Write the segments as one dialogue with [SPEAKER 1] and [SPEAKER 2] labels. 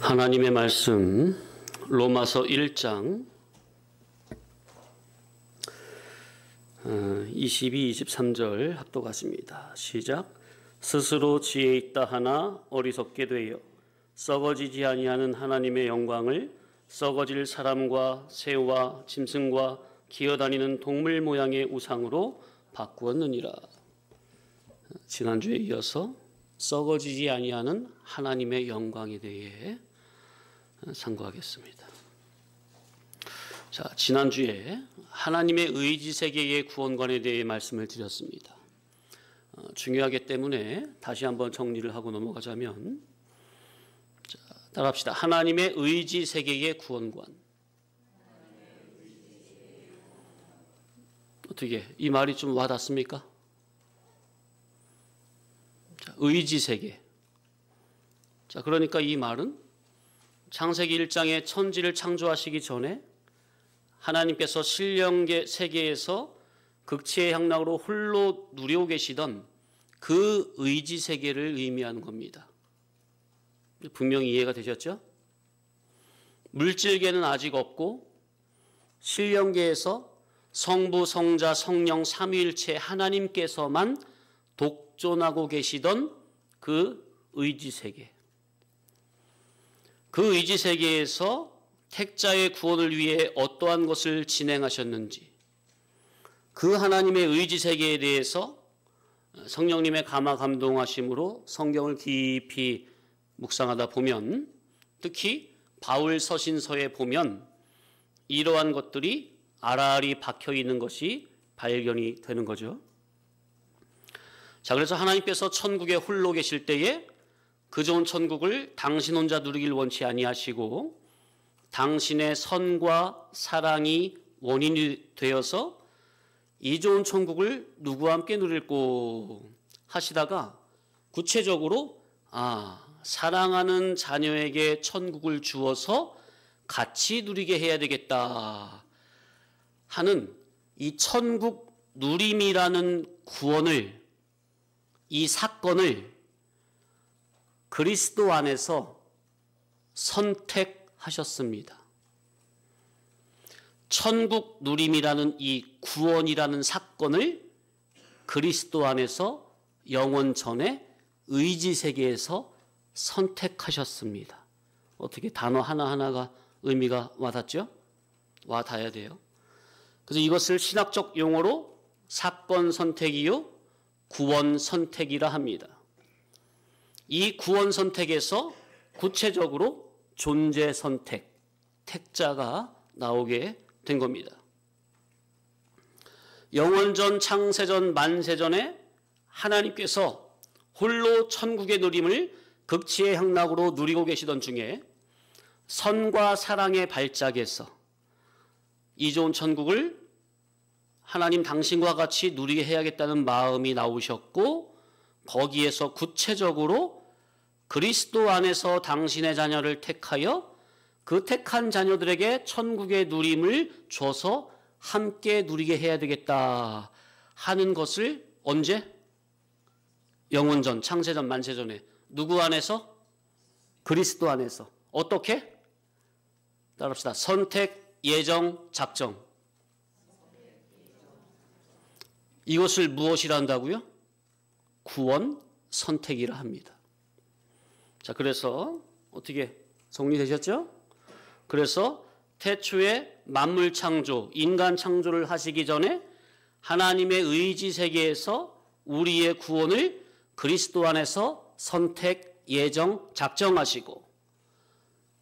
[SPEAKER 1] 하나님의 말씀 로마서 1장 22, 23절 합독하십니다. 시작. 스스로 지혜 있다 하나 어리석게 되어 썩어지지 아니하는 하나님의 영광을 썩어질 사람과 새와 짐승과 기어다니는 동물 모양의 우상으로 바꾸었느니라. 지난주에 이어서 썩어지지 아니하는 하나님의 영광에 대해 상고하겠습니다. 자, 지난주에 하나님의 의지 세계의 구원관에 대해 말씀을 드렸습니다. 중요하기 때문에 다시 한번 정리를 하고 넘어가자면, 자, 따라합시다. 하나님의 의지 세계의 구원관. 어떻게 이 말이 좀 와닿습니까? 자, 의지 세계. 자, 그러니까 이 말은 창세기 1장에 천지를 창조하시기 전에 하나님께서 신령계 세계에서 극치의 향락으로 홀로 누리고 계시던 그 의지 세계를 의미하는 겁니다. 분명히 이해가 되셨죠? 물질계는 아직 없고 신령계에서 성부, 성자, 성령 삼위일체 하나님께서만 독존하고 계시던 그 의지 세계. 그 의지 세계에서 택자의 구원을 위해 어떠한 것을 진행하셨는지, 그 하나님의 의지 세계에 대해서 성령님의 감화 감동하심으로 성경을 깊이 묵상하다 보면, 특히 바울 서신서에 보면 이러한 것들이 알알이 박혀 있는 것이 발견이 되는 거죠. 자, 그래서 하나님께서 천국에 홀로 계실 때에 그 좋은 천국을 당신 혼자 누리길 원치 아니하시고 당신의 선과 사랑이 원인이 되어서 이 좋은 천국을 누구와 함께 누릴꼬 하시다가 구체적으로 사랑하는 자녀에게 천국을 주어서 같이 누리게 해야 되겠다 하는 이 천국 누림이라는 구원을, 이 사건을 그리스도 안에서 선택하셨습니다. 천국 누림이라는 이 구원이라는 사건을 그리스도 안에서 영원 전에 의지 세계에서 선택하셨습니다. 어떻게 단어 하나하나가 의미가 와닿죠? 와닿아야 돼요. 그래서 이것을 신학적 용어로 사건 선택이요 구원 선택이라 합니다. 이 구원 선택에서 구체적으로 존재 선택, 택자가 나오게 된 겁니다. 영원전, 창세전, 만세전에 하나님께서 홀로 천국의 누림을 극치의 향락으로 누리고 계시던 중에 선과 사랑의 발작에서 이 좋은 천국을 하나님 당신과 같이 누리게 해야겠다는 마음이 나오셨고, 거기에서 구체적으로 그리스도 안에서 당신의 자녀를 택하여 그 택한 자녀들에게 천국의 누림을 줘서 함께 누리게 해야 되겠다 하는 것을 언제? 영원전, 창세전, 만세전에 누구 안에서? 그리스도 안에서. 어떻게? 따라합시다. 선택, 예정, 작정. 이것을 무엇이라 한다고요? 구원 선택이라 합니다. 자, 그래서 어떻게 정리되셨죠? 그래서 태초에 만물 창조, 인간 창조를 하시기 전에 하나님의 의지 세계에서 우리의 구원을 그리스도 안에서 선택, 예정, 작정하시고,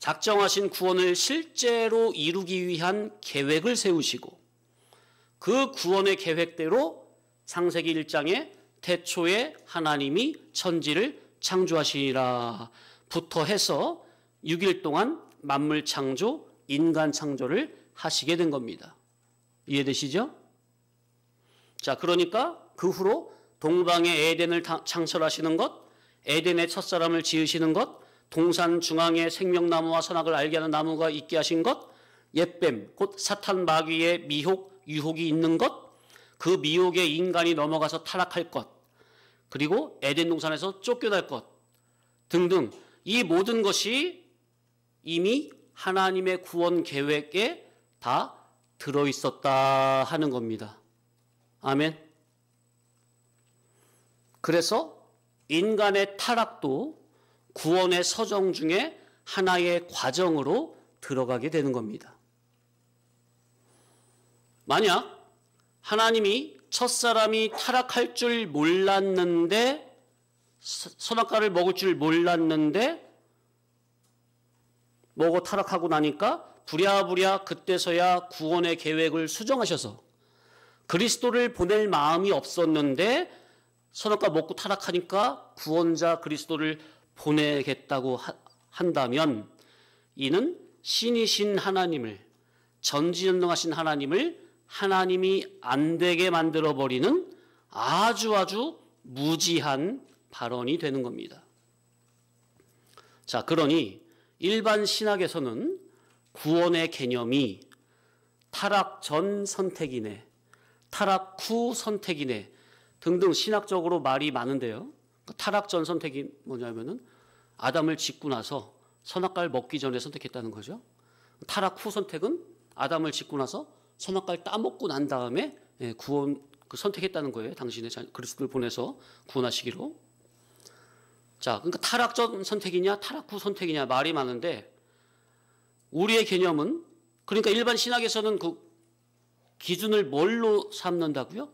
[SPEAKER 1] 작정하신 구원을 실제로 이루기 위한 계획을 세우시고, 그 구원의 계획대로 창세기 1장에 태초에 하나님이 천지를 창조하시리라 부터 해서 6일 동안 만물 창조, 인간 창조를 하시게 된 겁니다. 이해되시죠? 자, 그러니까 그 후로 동방의 에덴을 창설하시는 것, 에덴의 첫사람을 지으시는 것, 동산 중앙에 생명나무와 선악을 알게 하는 나무가 있게 하신 것, 옛뱀, 곧 사탄 마귀의 미혹, 유혹이 있는 것, 그 미혹에 인간이 넘어가서 타락할 것, 그리고 에덴 동산에서 쫓겨날 것 등등, 이 모든 것이 이미 하나님의 구원 계획에 다 들어있었다 하는 겁니다. 아멘. 그래서 인간의 타락도 구원의 서정 중에 하나의 과정으로 들어가게 되는 겁니다. 만약 하나님이 첫사람이 타락할 줄 몰랐는데, 선악과를 먹을 줄 몰랐는데 먹어 타락하고 나니까 부랴부랴 그때서야 구원의 계획을 수정하셔서 그리스도를 보낼 마음이 없었는데 선악과 먹고 타락하니까 구원자 그리스도를 보내겠다고 한다면, 이는 신이신 하나님을, 전지전능하신 하나님을 하나님이 안 되게 만들어버리는 아주 무지한 발언이 되는 겁니다. 자, 그러니 일반 신학에서는 구원의 개념이 타락 전 선택이네, 타락 후 선택이네 등등 신학적으로 말이 많은데요. 타락 전 선택이 뭐냐면은 아담을 짓고 나서 선악과를 먹기 전에 선택했다는 거죠. 타락 후 선택은 아담을 짓고 나서 선악과를 따먹고 난 다음에 구원 선택했다는 거예요. 당신의 그리스도를 보내서 구원하시기로. 자, 그러니까 타락 전 선택이냐 타락 후 선택이냐 말이 많은데, 우리의 개념은, 그러니까 일반 신학에서는 그 기준을 뭘로 삼는다고요?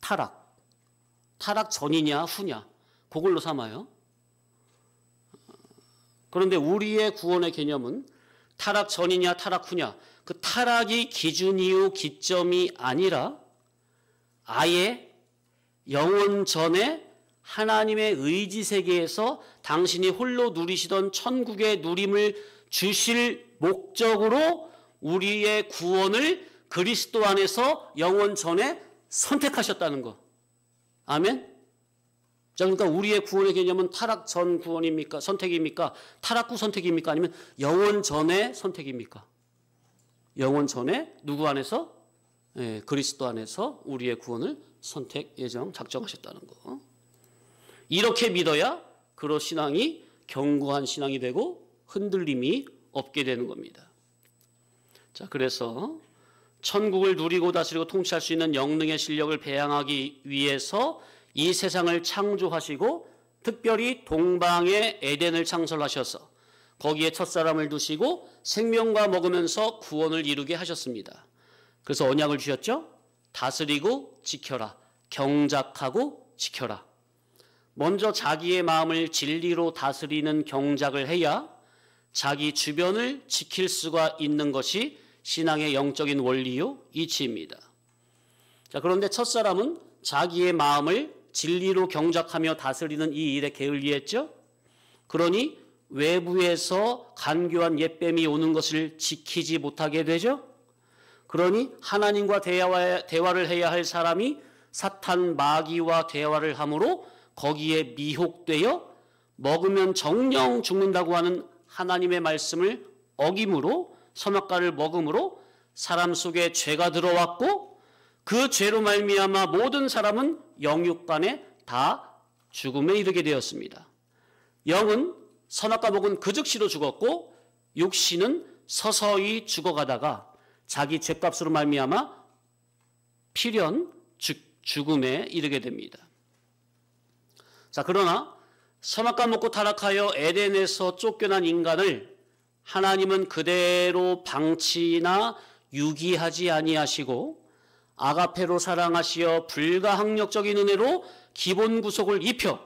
[SPEAKER 1] 타락 전이냐 후냐 그걸로 삼아요. 그런데 우리의 구원의 개념은 타락 전이냐 타락 후냐, 그 타락이 기준이요 기점이 아니라 아예 영원 전에 하나님의 의지 세계에서 당신이 홀로 누리시던 천국의 누림을 주실 목적으로 우리의 구원을 그리스도 안에서 영원 전에 선택하셨다는 거. 아멘? 자, 그러니까 우리의 구원의 개념은 타락 전 구원입니까? 선택입니까? 타락 후 선택입니까? 아니면 영원 전의 선택입니까? 영원 전에 누구 안에서? 그리스도 안에서 우리의 구원을 선택, 예정, 작정하셨다는 거. 이렇게 믿어야 그런 신앙이 견고한 신앙이 되고 흔들림이 없게 되는 겁니다. 자, 그래서 천국을 누리고 다스리고 통치할 수 있는 영능의 실력을 배양하기 위해서 이 세상을 창조하시고 특별히 동방의 에덴을 창설하셔서 거기에 첫사람을 두시고 생명과 먹으면서 구원을 이루게 하셨습니다. 그래서 언약을 주셨죠? 다스리고 지켜라. 경작하고 지켜라. 먼저 자기의 마음을 진리로 다스리는 경작을 해야 자기 주변을 지킬 수가 있는 것이 신앙의 영적인 원리요 이치입니다. 자, 그런데 첫사람은 자기의 마음을 진리로 경작하며 다스리는 이 일에 게을리했죠. 그러니 외부에서 간교한 옛뱀이 오는 것을 지키지 못하게 되죠. 그러니 하나님과 대화를 해야 할 사람이 사탄 마귀와 대화를 함으로 거기에 미혹되어 먹으면 정령 죽는다고 하는 하나님의 말씀을 어김으로 선악과를 먹음으로 사람 속에 죄가 들어왔고, 그 죄로 말미암아 모든 사람은 영육간에 다 죽음에 이르게 되었습니다. 영은 선악과 먹은 그 즉시로 죽었고, 육신은 서서히 죽어가다가 자기 죄값으로 말미암아 필연 죽음에 이르게 됩니다. 자, 그러나 선악과 먹고 타락하여 에덴에서 쫓겨난 인간을 하나님은 그대로 방치나 유기하지 아니하시고 아가페로 사랑하시어 불가항력적인 은혜로 기본 구속을 입혀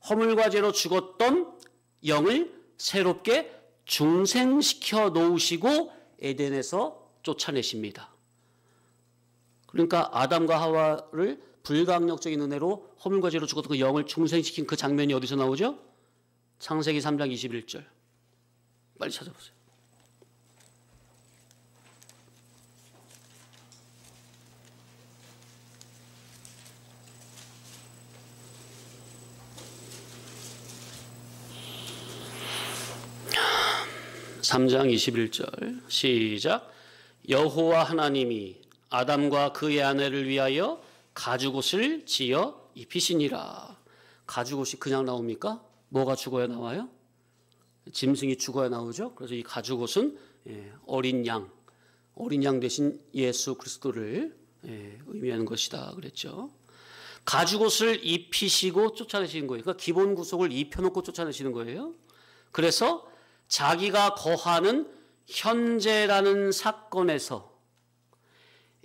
[SPEAKER 1] 허물과 죄로 죽었던 영을 새롭게 중생시켜 놓으시고 에덴에서 쫓아내십니다. 그러니까 아담과 하와를 불가항력적인 은혜로 허물과 죄로 죽었던 그 영을 중생시킨 그 장면이 어디서 나오죠? 창세기 3장 21절. 빨리 찾아보세요. (3장 21절) 시작. 여호와 하나님이 아담과 그의 아내를 위하여 가죽옷을 지어 입히시니라. 가죽옷이 그냥 나옵니까? 뭐가 죽어야 나와요? 짐승이 죽어야 나오죠. 그래서 이 가죽옷은 어린 양 대신 예수 그리스도를 의미하는 것이다 그랬죠. 가죽옷을 입히시고 쫓아내시는 거예요. 그러니까 기본 구속을 입혀놓고 쫓아내시는 거예요. 그래서 자기가 거하는 현재라는 사건에서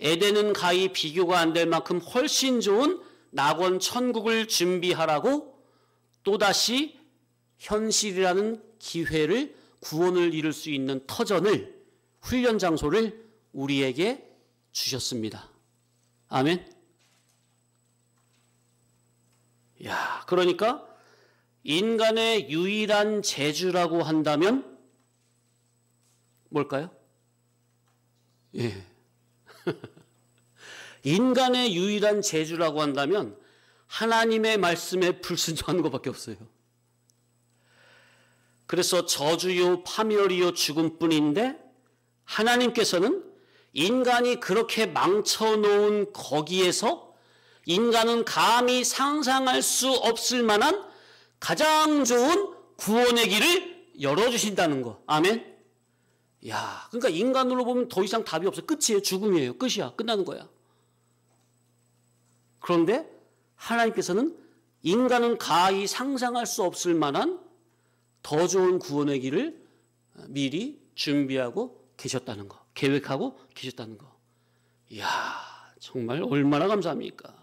[SPEAKER 1] 에덴은 가히 비교가 안 될 만큼 훨씬 좋은 낙원 천국을 준비하라고 또다시 현실이라는 기회를, 구원을 이룰 수 있는 터전을, 훈련 장소를 우리에게 주셨습니다. 아멘. 야, 그러니까 인간의 유일한 재주라고 한다면 뭘까요? 예. 인간의 유일한 재주라고 한다면 하나님의 말씀에 불순종하는 것밖에 없어요. 그래서 저주요 파멸이요 죽음뿐인데 하나님께서는 인간이 그렇게 망쳐놓은 거기에서 인간은 감히 상상할 수 없을 만한 가장 좋은 구원의 길을 열어주신다는 거. 아멘. 야, 그러니까 인간으로 보면 더 이상 답이 없어요. 끝이에요. 죽음이에요. 끝이야. 끝나는 거야. 그런데 하나님께서는 인간은 가히 상상할 수 없을 만한 더 좋은 구원의 길을 미리 준비하고 계셨다는 거. 계획하고 계셨다는 거. 이야, 정말 얼마나 감사합니까?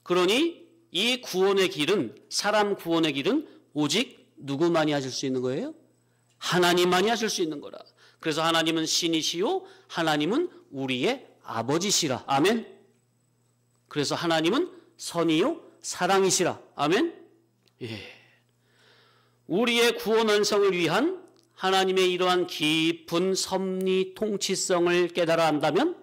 [SPEAKER 1] 그러니 이 구원의 길은, 사람 구원의 길은 오직 누구만이 하실 수 있는 거예요? 하나님만이 하실 수 있는 거라. 그래서 하나님은 신이시요 하나님은 우리의 아버지시라. 아멘. 그래서 하나님은 선이요 사랑이시라. 아멘. 예. 우리의 구원 완성을 위한 하나님의 이러한 깊은 섭리 통치성을 깨달아 한다면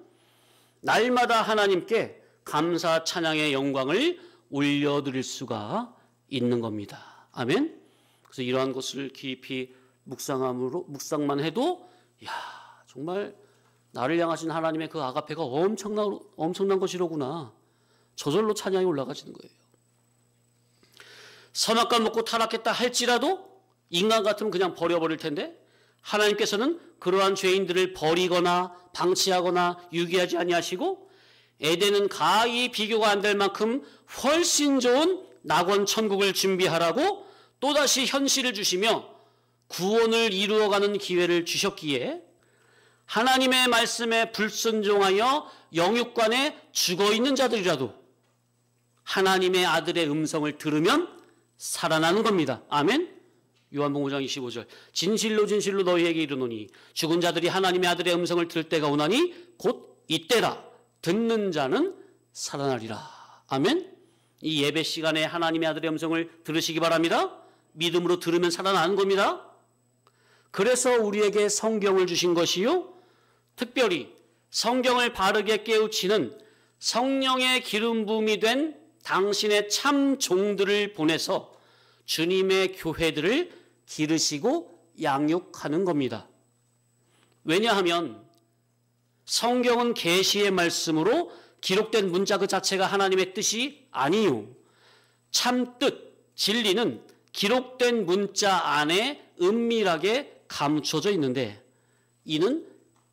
[SPEAKER 1] 날마다 하나님께 감사 찬양의 영광을 올려드릴 수가 있는 겁니다. 아멘. 그래서 이러한 것을 깊이 묵상만 해도 야, 정말 나를 향하신 하나님의 그 아가페가 엄청난 것이로구나. 저절로 찬양이 올라가시는 거예요. 선악과 먹고 타락했다 할지라도 인간 같으면 그냥 버려버릴 텐데 하나님께서는 그러한 죄인들을 버리거나 방치하거나 유기하지 아니하시고 에덴은 가히 비교가 안 될 만큼 훨씬 좋은 낙원 천국을 준비하라고 또다시 현실을 주시며 구원을 이루어가는 기회를 주셨기에 하나님의 말씀에 불순종하여 영육간에 죽어있는 자들이라도 하나님의 아들의 음성을 들으면 살아나는 겁니다. 아멘. 요한복음 5장 25절 진실로 진실로 너희에게 이르노니 죽은 자들이 하나님의 아들의 음성을 들을 때가 오나니 곧 이때라. 듣는 자는 살아나리라. 아멘. 이 예배 시간에 하나님의 아들의 음성을 들으시기 바랍니다. 믿음으로 들으면 살아나는 겁니다. 그래서 우리에게 성경을 주신 것이요 특별히 성경을 바르게 깨우치는 성령의 기름 부음이 된 당신의 참 종들을 보내서 주님의 교회들을 기르시고 양육하는 겁니다. 왜냐하면 성경은 계시의 말씀으로 기록된 문자 그 자체가 하나님의 뜻이 아니요. 참 뜻, 진리는 기록된 문자 안에 은밀하게 감춰져 있는데 이는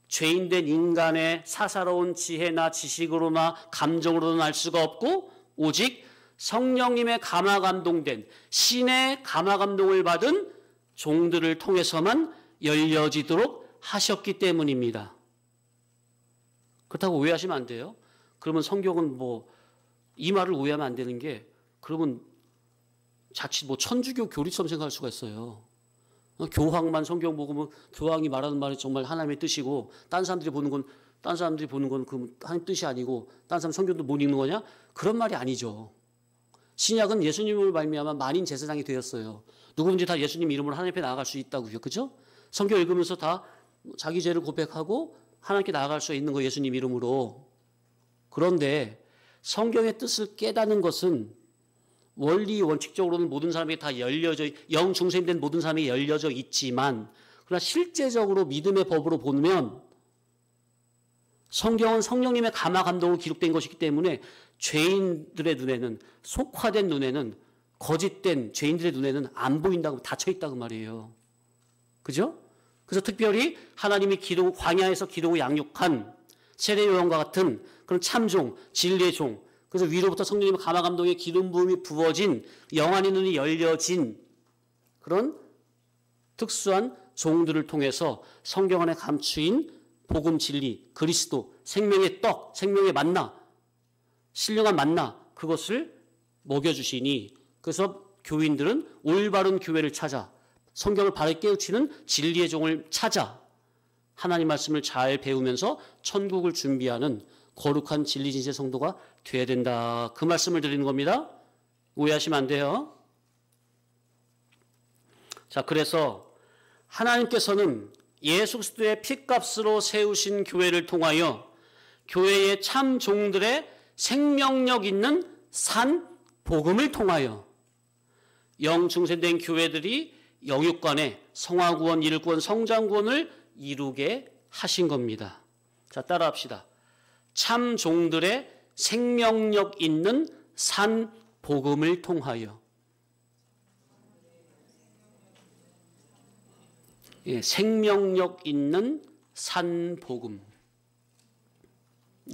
[SPEAKER 1] 죄인된 인간의 사사로운 지혜나 지식으로나 감정으로는 알 수가 없고 오직 성령님의 감화감동된 신의 감화감동을 받은 종들을 통해서만 열려지도록 하셨기 때문입니다. 그렇다고 오해하시면 안 돼요. 그러면 성경은 이 말을 오해하면 안 되는 게 그러면 자칫 천주교 교리처럼 생각할 수가 있어요. 교황만 성경 보고 교황이 말하는 말이 정말 하나님의 뜻이고 딴 사람들이 보는 건 그 하나님 뜻이 아니고 딴 사람 성경도 못 읽는 거냐? 그런 말이 아니죠. 신약은 예수님을 말미암아 만인 제사장이 되었어요. 누구든지 다 예수님 이름으로 하나님 앞에 나아갈 수 있다고요. 그죠? 성경 읽으면서 다 자기 죄를 고백하고 하나님께 나아갈 수 있는 거 예수님 이름으로. 그런데 성경의 뜻을 깨닫는 것은 원리 원칙적으로는 모든 사람에게 다 영 중생된 모든 사람에게 열려져 있지만 그러나 실제적으로 믿음의 법으로 보면 성경은 성령님의 감화 감동으로 기록된 것이기 때문에 죄인들의 눈에는 속화된 눈에는 거짓된 죄인들의 눈에는 안 보인다고 닫혀 있다고 말이에요. 그죠? 그래서 특별히 하나님이 광야에서 기르고 양육한 세례 요한과 같은 그런 참종, 진리의 종, 그래서 위로부터 성령님의 감화 감동의 기름 부음이 부어진 영안의 눈이 열려진 그런 특수한 종들을 통해서 성경 안에 감추인 복음 진리, 그리스도, 생명의 떡, 생명의 만나, 신령한 만나 그것을 먹여주시니 그래서 교인들은 올바른 교회를 찾아 성경을 바르게 깨우치는 진리의 종을 찾아 하나님 말씀을 잘 배우면서 천국을 준비하는 거룩한 진리 진실 성도가 돼야 된다. 그 말씀을 드리는 겁니다. 오해하시면 안 돼요. 자, 그래서 하나님께서는 예수 그리스도의 피값으로 세우신 교회를 통하여 교회의 참 종들의 생명력 있는 산 복음을 통하여 영 중생된 교회들이 영육간에 성화구원, 일구원, 성장구원을 이루게 하신 겁니다. 자, 따라합시다. 참 종들의 생명력 있는 산 복음을 통하여. 예, 생명력 있는 산 복음.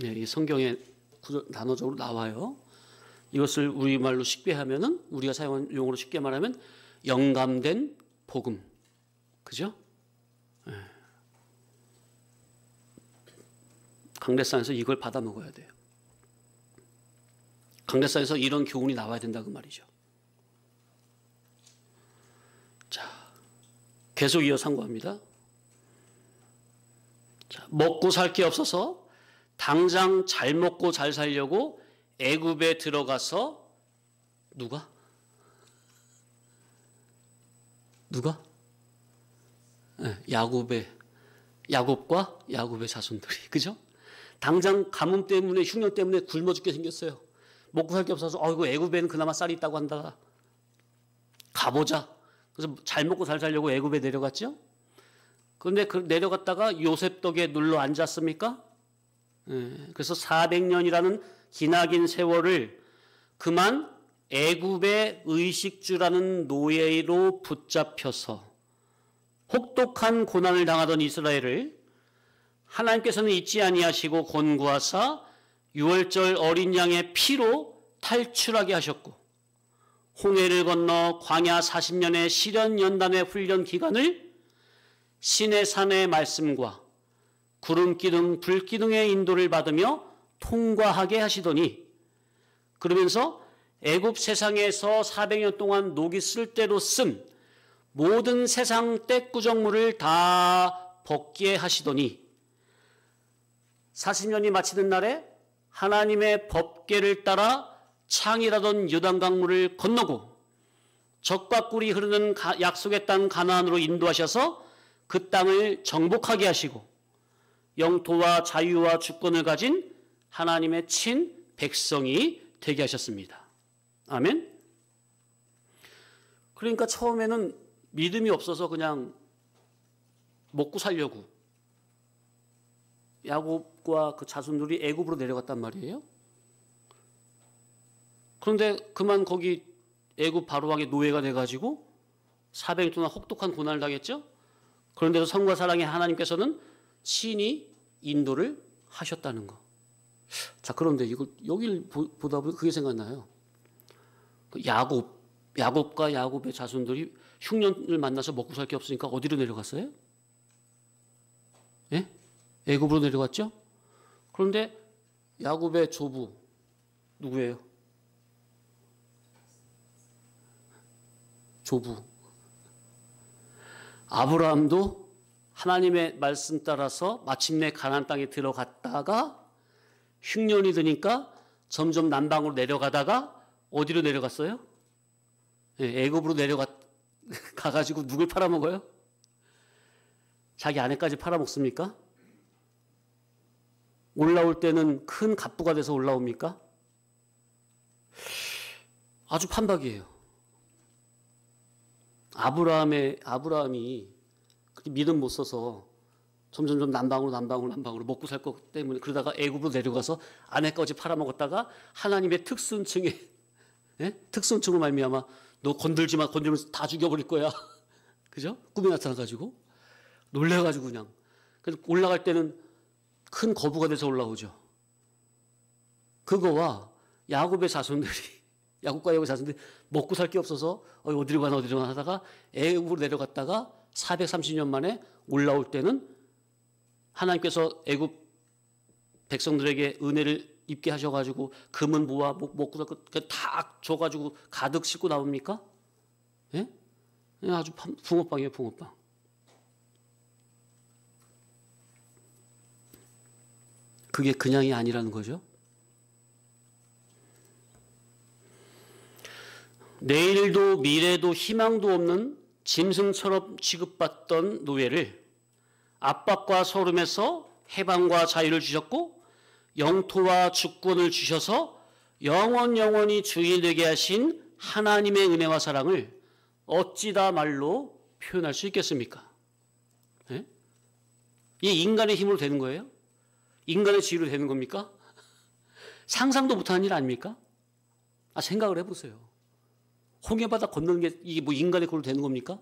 [SPEAKER 1] 예, 이 성경에 단어적으로 나와요. 이것을 우리말로 쉽게 하면은 우리가 사용한 용어로 쉽게 말하면 영감된 복음. 그죠? 예. 강대상에서 이걸 받아 먹어야 돼요. 강대상에서 이런 교훈이 나와야 된다 그 말이죠. 자, 계속 이어 상고합니다. 자, 먹고 살 게 없어서 당장 잘 먹고 잘 살려고 애굽에 들어가서 누가? 네, 야곱과 야곱의 자손들이, 그죠? 당장 가뭄 때문에 흉년 때문에 굶어 죽게 생겼어요. 먹고 살 게 없어서 이거 애굽에는 그나마 쌀이 있다고 한다. 가보자. 그래서 잘 먹고 잘 살려고 애굽에 내려갔죠. 그런데 내려갔다가 요셉 덕에 눌러 앉았습니까? 그래서 400년이라는 기나긴 세월을 그만 애굽의 의식주라는 노예로 붙잡혀서 혹독한 고난을 당하던 이스라엘을 하나님께서는 잊지 아니하시고 권고하사 유월절 어린 양의 피로 탈출하게 하셨고 홍해를 건너 광야 40년의 시련 연단의 훈련 기간을 신의 산의 말씀과 구름 기둥, 불 기둥의 인도를 받으며 통과하게 하시더니 그러면서 애굽 세상에서 400년 동안 녹이 쓸대로 쓴 모든 세상 떼꾸정물을 다 벗게 하시더니 40년이 마치는 날에 하나님의 법궤를 따라 창이라던 요단강물을 건너고 젖과 꿀이 흐르는 약속의 땅 가나안으로 인도하셔서 그 땅을 정복하게 하시고 영토와 자유와 주권을 가진 하나님의 친 백성이 되게 하셨습니다. 아멘. 그러니까 처음에는 믿음이 없어서 그냥 먹고 살려고 야곱과 그 자손들이 애굽으로 내려갔단 말이에요. 그런데 그만 거기 애굽 바로왕의 노예가 돼가지고 400년 동안 혹독한 고난을 당했죠. 그런데도 성과 사랑의 하나님께서는 친히 인도를 하셨다는 거. 자, 그런데 이걸 여기를 보다 보니 그게 생각나요. 야곱과 야곱의 자손들이 흉년을 만나서 먹고 살 게 없으니까 어디로 내려갔어요? 예? 애굽으로 내려갔죠? 그런데 야곱의 조부 누구예요? 조부 아브라함도 하나님의 말씀 따라서 마침내 가나안 땅에 들어갔다가 흉년이 드니까 점점 남방으로 내려가다가 어디로 내려갔어요? 예, 애굽으로 가가지고 누굴 팔아먹어요? 자기 아내까지 팔아먹습니까? 올라올 때는 큰 갑부가 돼서 올라옵니까? 아주 판박이에요. 아브라함이 그렇게 믿음 못 써서 점점점 남방으로 먹고 살 것 때문에 그러다가 애굽으로 내려가서 아내까지 팔아먹었다가 하나님의 특순층에 특순층으로 말미암아 너 건들지 마, 건들면 다 죽여버릴 거야. 그죠? 꿈에 나타나가지고 놀래가지고 그냥. 그래서 올라갈 때는 큰 거부가 돼서 올라오죠. 그거와 야곱의 자손들이 야곱과 야곱의 자손들이 먹고 살 게 없어서 어디로 가나 하다가 애굽으로 내려갔다가 430년 만에 올라올 때는 하나님께서 애굽 백성들에게 은혜를 입게 하셔가지고 금은 모아 먹고 살 거 다 줘가지고 가득 싣고 나옵니까? 예? 아주 붕어빵이에요, 붕어빵. 그게 그냥이 아니라는 거죠. 내일도 미래도 희망도 없는 짐승처럼 취급받던 노예를 압박과 서름에서 해방과 자유를 주셨고 영토와 주권을 주셔서 영원히 주인되게 하신 하나님의 은혜와 사랑을 어찌다 말로 표현할 수 있겠습니까? 네? 이게 인간의 힘으로 되는 거예요? 인간의 지혜로 되는 겁니까? 상상도 못하는 일 아닙니까? 생각을 해보세요. 홍해바다 건너는 게 이게 뭐 인간의 걸로 되는 겁니까?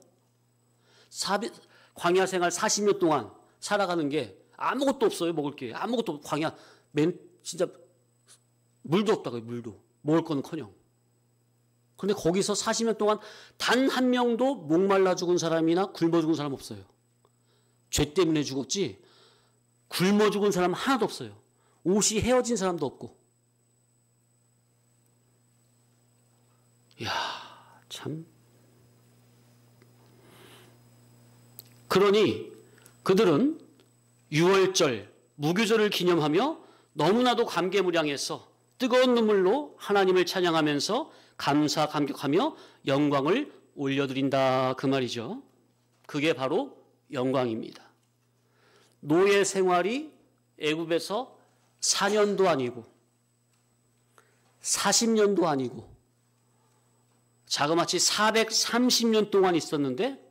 [SPEAKER 1] 광야 생활 40년 동안 살아가는 게 아무것도 없어요. 먹을 게 아무것도 없고 광야 진짜 물도 없다고요. 물도 먹을 거는커녕. 그런데 거기서 40년 동안 단 한 명도 목말라 죽은 사람이나 굶어 죽은 사람 없어요. 죄 때문에 죽었지 굶어 죽은 사람 하나도 없어요. 옷이 헤어진 사람도 없고. 이야, 참. 그러니 그들은 유월절, 무교절을 기념하며 너무나도 감개무량해서 뜨거운 눈물로 하나님을 찬양하면서 감사 감격하며 영광을 올려드린다 그 말이죠. 그게 바로 영광입니다. 노예 생활이 애굽에서 4년도 아니고 40년도 아니고 자그마치 430년 동안 있었는데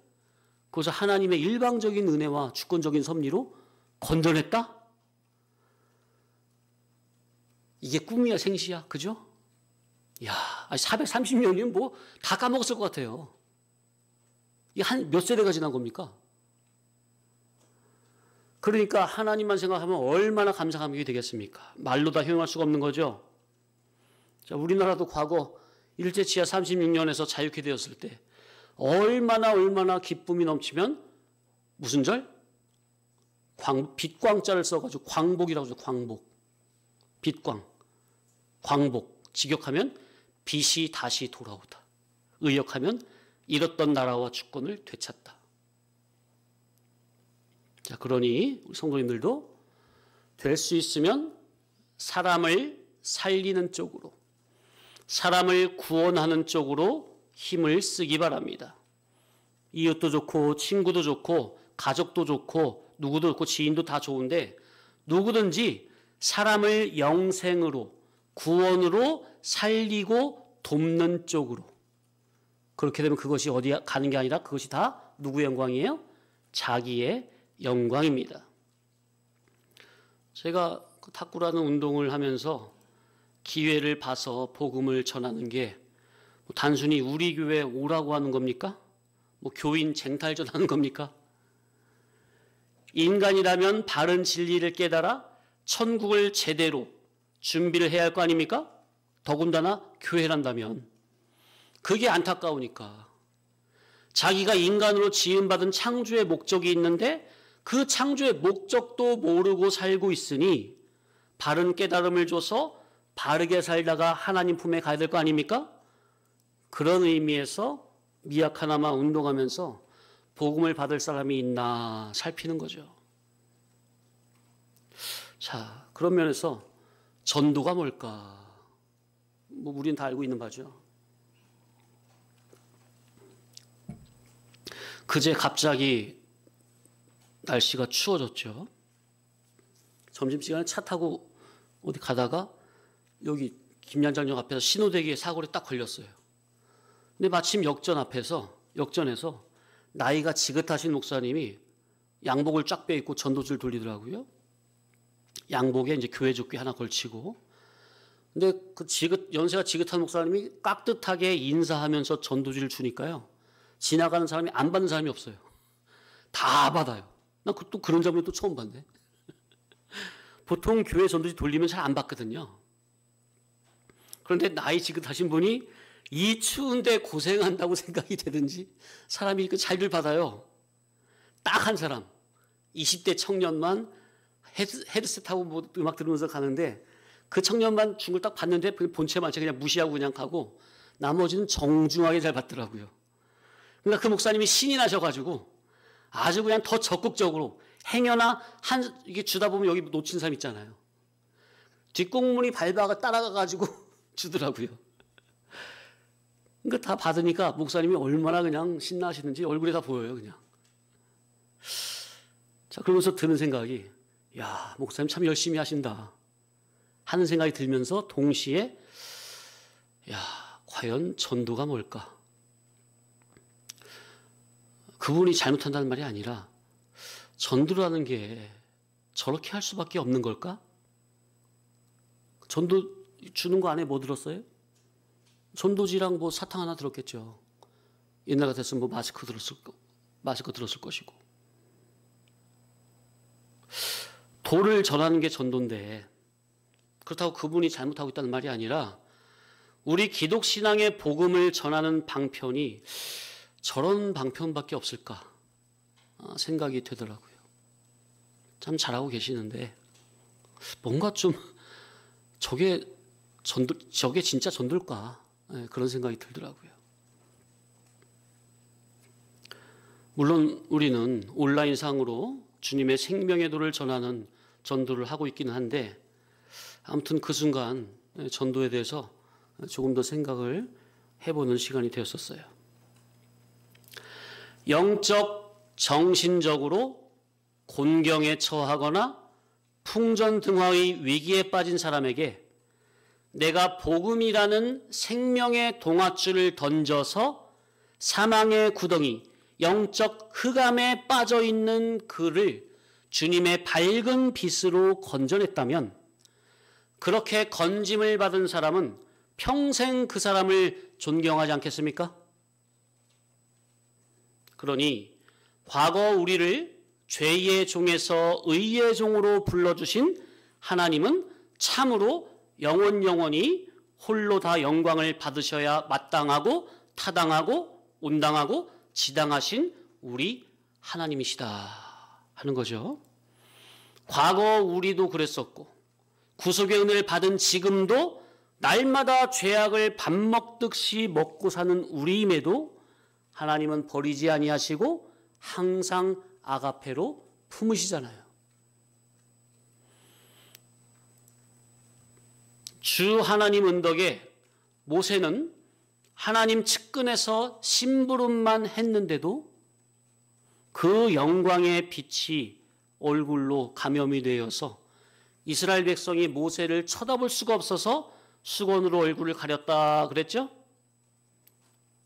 [SPEAKER 1] 그것을 하나님의 일방적인 은혜와 주권적인 섭리로 건져냈다? 이게 꿈이야 생시야, 그죠? 야, 430년이면 뭐 다 까먹었을 것 같아요. 이게 한 몇 세대가 지난 겁니까? 그러니까 하나님만 생각하면 얼마나 감사감이 되겠습니까? 말로 다 형용할 수가 없는 거죠. 자, 우리나라도 과거 일제치하 36년에서 자유케 되었을 때 얼마나 기쁨이 넘치면 무슨 절? 빛광자를 써가지고 광복이라고 하죠. 광복. 빛광. 광복. 직역하면 빛이 다시 돌아오다. 의역하면 잃었던 나라와 주권을 되찾다. 자, 그러니 우리 성도님들도 될 수 있으면 사람을 살리는 쪽으로, 사람을 구원하는 쪽으로 힘을 쓰기 바랍니다. 이웃도 좋고 친구도 좋고 가족도 좋고 누구도 좋고 지인도 다 좋은데 누구든지 사람을 영생으로 구원으로 살리고 돕는 쪽으로, 그렇게 되면 그것이 어디 가는 게 아니라 그것이 다 누구의 영광이에요? 자기의 영광입니다. 제가 탁구라는 운동을 하면서 기회를 봐서 복음을 전하는 게 단순히 우리 교회에 오라고 하는 겁니까? 교인 쟁탈전 하는 겁니까? 인간이라면 바른 진리를 깨달아 천국을 제대로 준비를 해야 할 거 아닙니까? 더군다나 교회란다면. 그게 안타까우니까. 자기가 인간으로 지음받은 창조의 목적이 있는데 그 창조의 목적도 모르고 살고 있으니 바른 깨달음을 줘서 바르게 살다가 하나님 품에 가야 될 거 아닙니까? 그런 의미에서 미약하나마 운동하면서 복음을 받을 사람이 있나 살피는 거죠. 자, 그런 면에서 전도가 뭘까? 우린 다 알고 있는 바죠. 그제 갑자기 날씨가 추워졌죠. 점심시간에 차 타고 어디 가다가 여기 김양장역 앞에서 신호대기에 사고를 딱 걸렸어요. 근데 마침 역전에서 나이가 지긋하신 목사님이 양복을 쫙 빼입고 전도지를 돌리더라고요. 양복에 이제 교회 조끼 하나 걸치고. 근데 그 연세가 지긋한 목사님이 깍듯하게 인사하면서 전도지를 주니까요. 지나가는 사람이 안 받는 사람이 없어요. 다 받아요. 나 또 그런 장면 또 처음 봤네. 보통 교회 전도지 돌리면 잘 안 받거든요. 그런데 나이 지긋하신 분이 이 추운데 고생한다고 생각이 되든지 사람이 그 잘들 받아요. 딱 한 사람, 20대 청년만 헤드셋하고 뭐 음악 들으면서 가는데 그 청년만 준 걸 딱 봤는데 본체만 그냥 무시하고 그냥 가고 나머지는 정중하게 잘 받더라고요. 그러니까 그 목사님이 신이 나셔가지고 아주 그냥 더 적극적으로 행여나 이게 주다 보면 여기 놓친 사람 있잖아요. 뒷공문이 밟아가 따라가가지고 주더라고요. 그러니까 다 받으니까 목사님이 얼마나 그냥 신나시는지 얼굴에 다 보여요, 그냥. 자, 그러면서 드는 생각이, 야, 목사님 참 열심히 하신다 하는 생각이 들면서 동시에, 야, 과연 전도가 뭘까? 그분이 잘못한다는 말이 아니라 전도라는 게 저렇게 할 수밖에 없는 걸까? 전도 주는 거 안에 뭐 들었어요? 전도지랑 뭐 사탕 하나 들었겠죠. 옛날 같았으면 뭐 마스크 들었을 것이고. 도를 전하는 게 전도인데 그렇다고 그분이 잘못하고 있다는 말이 아니라 우리 기독신앙의 복음을 전하는 방편이 저런 방편밖에 없을까 생각이 되더라고요. 참 잘하고 계시는데 뭔가 좀 저게 진짜 전도일까 그런 생각이 들더라고요. 물론 우리는 온라인상으로 주님의 생명의 도를 전하는 전도를 하고 있기는 한데 아무튼 그 순간 전도에 대해서 조금 더 생각을 해보는 시간이 되었었어요. 영적, 정신적으로 곤경에 처하거나 풍전등화의 위기에 빠진 사람에게 내가 복음이라는 생명의 동아줄을 던져서 사망의 구덩이, 영적 흑암에 빠져 있는 그를 주님의 밝은 빛으로 건져냈다면 그렇게 건짐을 받은 사람은 평생 그 사람을 존경하지 않겠습니까? 그러니 과거 우리를 죄의 종에서 의의 종으로 불러주신 하나님은 참으로 영원히 홀로 다 영광을 받으셔야 마땅하고 타당하고 온당하고 지당하신 우리 하나님이시다 하는 거죠. 과거 우리도 그랬었고 구속의 은혜를 받은 지금도 날마다 죄악을 밥 먹듯이 먹고 사는 우리임에도 하나님은 버리지 아니하시고 항상 아가페로 품으시잖아요. 주 하나님 은덕에 모세는 하나님 측근에서 심부름만 했는데도 그 영광의 빛이 얼굴로 감염이 되어서 이스라엘 백성이 모세를 쳐다볼 수가 없어서 수건으로 얼굴을 가렸다 그랬죠?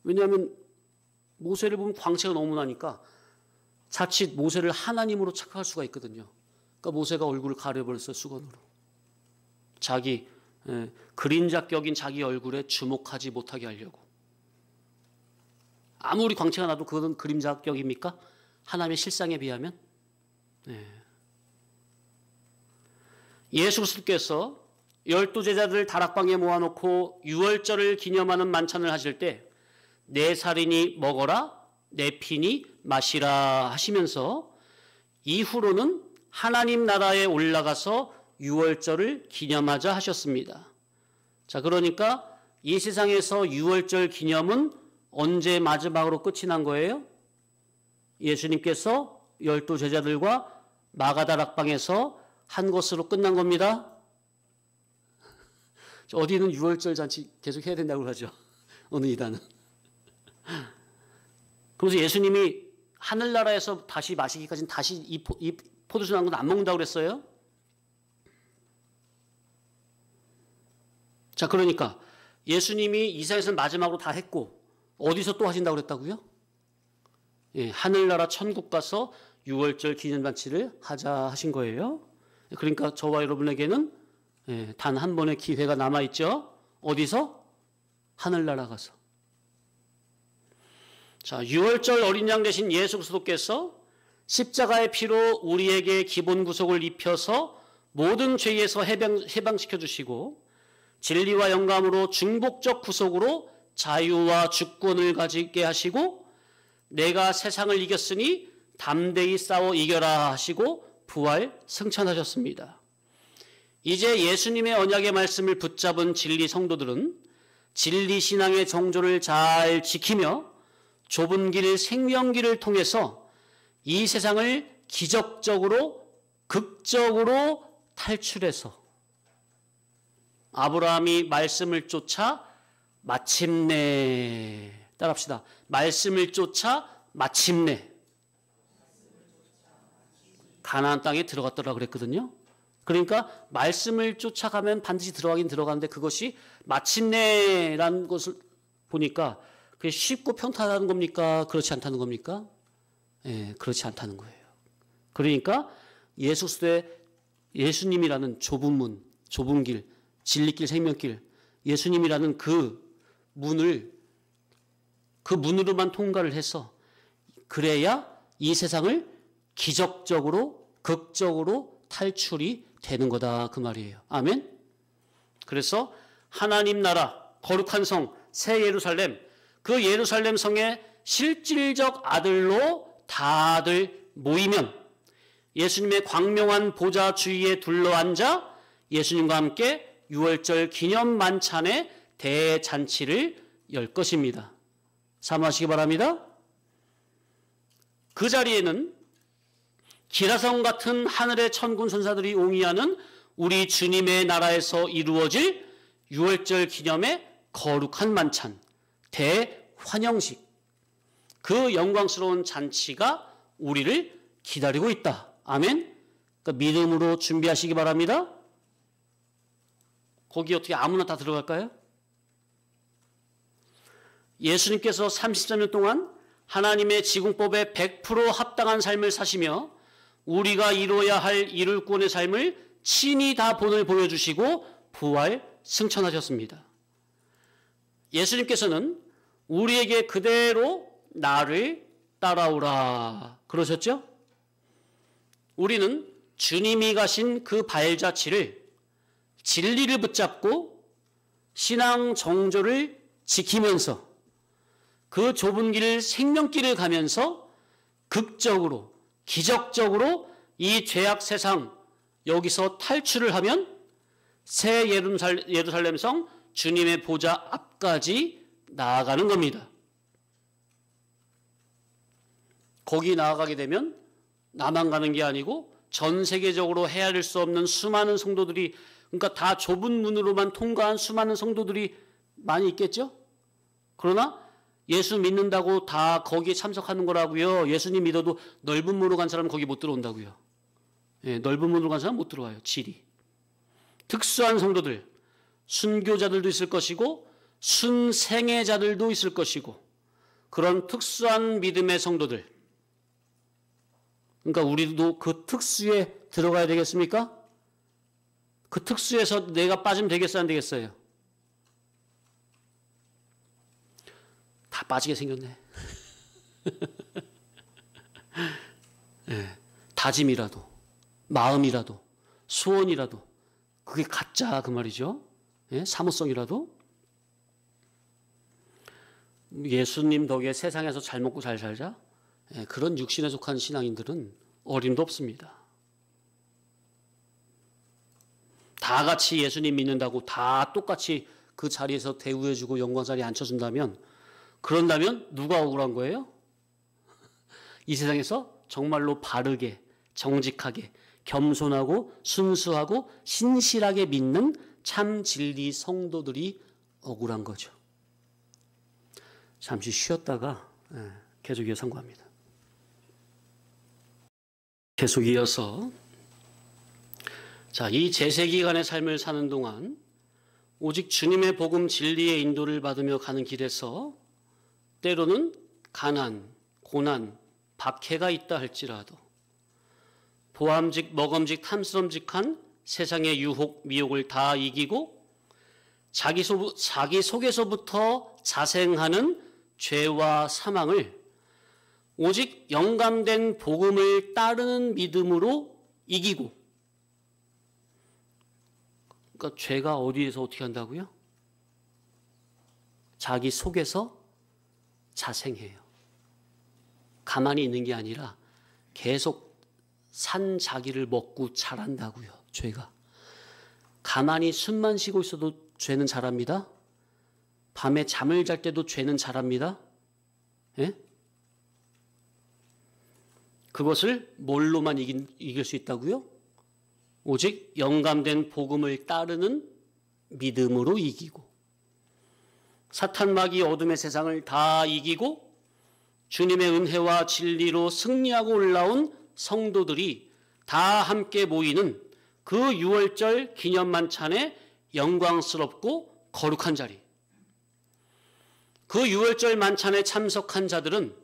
[SPEAKER 1] 왜냐하면 모세를 보면 광채가 너무 나니까 자칫 모세를 하나님으로 착각할 수가 있거든요. 그러니까 모세가 얼굴을 가려버렸어요, 수건으로. 자기 그림자 격인 자기 얼굴에 주목하지 못하게 하려고. 아무리 광채가 나도 그건 그림자 격입니까? 하나님의 실상에 비하면. 예수 그리스도께서 12제자들을 다락방에 모아놓고 유월절을 기념하는 만찬을 하실 때 내 살이니 먹어라 내 피니 마시라 하시면서 이후로는 하나님 나라에 올라가서 유월절을 기념하자 하셨습니다. 자, 그러니까 이 세상에서 유월절 기념은 언제 마지막으로 끝이 난 거예요? 예수님께서 12제자들과 마가다락방에서 한 것으로 끝난 겁니다. 어디는 유월절 잔치 계속 해야 된다고 하죠. 어느 이단은. 그래서 예수님이 하늘나라에서 다시 마시기까지는 다시 이 포도주 난 건 안 먹는다고 그랬어요. 자, 그러니까 예수님이 이 세상에서 마지막으로 다 했고 어디서 또 하신다고 그랬다고요? 예, 하늘나라 천국 가서 유월절 기념잔치를 하자 하신 거예요. 그러니까 저와 여러분에게는 단 한 번의 기회가 남아있죠. 어디서? 하늘나라 가서. 자, 유월절 어린 양 되신 예수 그리스도께서 십자가의 피로 우리에게 기본 구속을 입혀서 모든 죄에서 해방시켜 주시고 진리와 영감으로 중복적 구속으로 자유와 주권을 가지게 하시고 내가 세상을 이겼으니 담대히 싸워 이겨라 하시고 부활 승천하셨습니다. 이제 예수님의 언약의 말씀을 붙잡은 진리 성도들은 진리 신앙의 정조를 잘 지키며 좁은 길 생명길을 통해서 이 세상을 기적적으로 극적으로 탈출해서 아브라함이 말씀을 쫓아 마침내 따라합시다. 말씀을 쫓아 마침내 가나안 땅에 들어갔더라 그랬거든요. 그러니까 말씀을 쫓아가면 반드시 들어가긴 들어가는데 그것이 마침내라는 것을 보니까 그게 쉽고 평탄하다는 겁니까? 그렇지 않다는 겁니까? 예, 그렇지 않다는 거예요. 그러니까 예수 그리스도의 예수님이라는 좁은 문, 좁은 길, 진리길, 생명길, 예수님이라는 그 문으로만 통과를 해서 그래야 이 세상을 기적적으로, 극적으로 탈출이 되는 거다 그 말이에요. 아멘? 그래서 하나님 나라, 거룩한 성, 새 예루살렘, 그 예루살렘 성의 실질적 아들로 다들 모이면 예수님의 광명한 보좌 주위에 둘러앉아 예수님과 함께 유월절 기념 만찬의 대잔치를 열 것입니다. 사모하시기 바랍니다. 그 자리에는 기라성 같은 하늘의 천군 천사들이 옹이하는 우리 주님의 나라에서 이루어질 유월절 기념의 거룩한 만찬, 대환영식, 그 영광스러운 잔치가 우리를 기다리고 있다. 아멘? 그러니까 믿음으로 준비하시기 바랍니다. 거기 어떻게 아무나 다 들어갈까요? 예수님께서 34년 동안 하나님의 지공법에 100% 합당한 삶을 사시며 우리가 이뤄야 할 이룰 구원의 삶을 친히 다 본을 보여주시고 부활 승천하셨습니다. 예수님께서는 우리에게 그대로 나를 따라오라 그러셨죠? 우리는 주님이 가신 그 발자취를 진리를 붙잡고 신앙 정조를 지키면서 그 좁은 길을 생명길을 가면서 극적으로 기적적으로 이 죄악 세상 여기서 탈출을 하면 새 예루살렘 성 주님의 보좌 앞까지 나아가는 겁니다. 거기 나아가게 되면 나만 가는 게 아니고 전 세계적으로 헤아릴 수 없는 수많은 성도들이, 그러니까 다 좁은 문으로만 통과한 수많은 성도들이 많이 있겠죠? 그러나 예수 믿는다고 다 거기에 참석하는 거라고요. 예수님 믿어도 넓은 문으로 간 사람은 거기 못 들어온다고요. 예, 넓은 문으로 간 사람은 못 들어와요. 질이. 특수한 성도들, 순교자들도 있을 것이고 순생애자들도 있을 것이고 그런 특수한 믿음의 성도들. 그러니까 우리도 그 특수에 들어가야 되겠습니까? 그 특수에서 내가 빠지면 되겠어요, 안 되겠어요? 다 빠지게 생겼네. 네, 다짐이라도, 마음이라도, 소원이라도, 그게 가짜 그 말이죠. 네, 사무성이라도. 예수님 덕에 세상에서 잘 먹고 잘 살자. 네, 그런 육신에 속한 신앙인들은 어림도 없습니다. 다 같이 예수님 믿는다고 다 똑같이 그 자리에서 대우해주고 영광자리에 앉혀준다면, 그런다면 누가 억울한 거예요? 이 세상에서 정말로 바르게, 정직하게, 겸손하고 순수하고 신실하게 믿는 참 진리 성도들이 억울한 거죠. 잠시 쉬었다가 계속 이어서 선고합니다. 계속 이어서 이 제세기간의 삶을 사는 동안 오직 주님의 복음 진리의 인도를 받으며 가는 길에서 때로는 가난, 고난, 박해가 있다 할지라도 보암직, 먹음직, 탐스럼직한 세상의 유혹, 미혹을 다 이기고 자기 속에서부터 자생하는 죄와 사망을 오직 영감된 복음을 따르는 믿음으로 이기고. 그러니까 죄가 어디에서 어떻게 한다고요? 자기 속에서 자생해요. 가만히 있는 게 아니라 계속 산 자기를 먹고 자란다고요. 죄가. 가만히 숨만 쉬고 있어도 죄는 자랍니다. 밤에 잠을 잘 때도 죄는 자랍니다. 예? 그것을 뭘로만 이길 수 있다고요? 오직 영감된 복음을 따르는 믿음으로 이기고, 사탄 마귀 어둠의 세상을 다 이기고 주님의 은혜와 진리로 승리하고 올라온 성도들이 다 함께 모이는 그 유월절 기념 만찬의 영광스럽고 거룩한 자리. 그 유월절 만찬에 참석한 자들은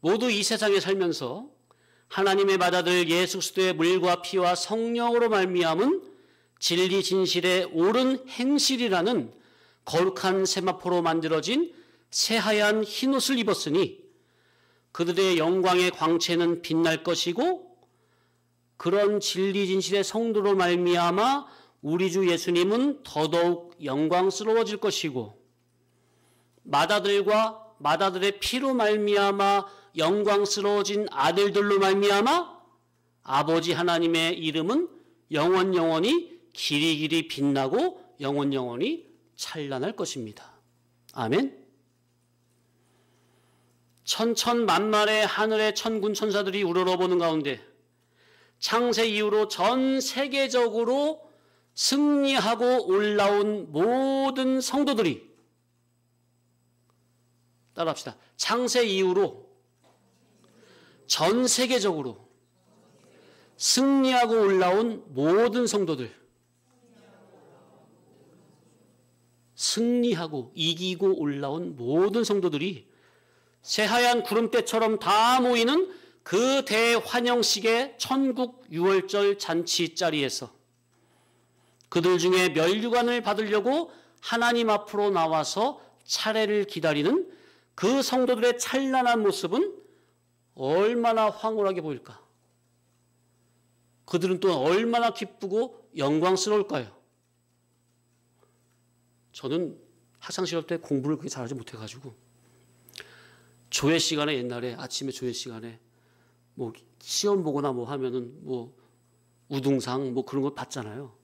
[SPEAKER 1] 모두 이 세상에 살면서 하나님의 맏아들 예수 그리스도의 물과 피와 성령으로 말미암은 진리 진실의 옳은 행실이라는 거룩한 세마포로 만들어진 새하얀 흰옷을 입었으니 그들의 영광의 광채는 빛날 것이고, 그런 진리 진실의 성도로 말미암아 우리 주 예수님은 더더욱 영광스러워질 것이고, 맏아들과 맏아들의 피로 말미암아 영광스러워진 아들들로 말미암아 아버지 하나님의 이름은 영원히 길이길이 빛나고 영원히 찬란할 것입니다. 아멘. 천천만만의 하늘의 천군 천사들이 우러러보는 가운데 창세 이후로 전 세계적으로 승리하고 올라온 모든 성도들이, 따라합시다. 창세 이후로 전 세계적으로 승리하고 올라온 모든 성도들, 승리하고 이기고 올라온 모든 성도들이 새하얀 구름대처럼 다 모이는 그 대환영식의 천국 유월절 잔치 자리에서 그들 중에 면류관을 받으려고 하나님 앞으로 나와서 차례를 기다리는 그 성도들의 찬란한 모습은 얼마나 황홀하게 보일까? 그들은 또 얼마나 기쁘고 영광스러울까요? 저는 학창시절 때 공부를 그렇게 잘하지 못해가지고 조회 시간에, 옛날에 아침에 조회 시간에 뭐 시험 보거나 뭐 하면은 뭐 우등상 뭐 그런 걸 봤잖아요.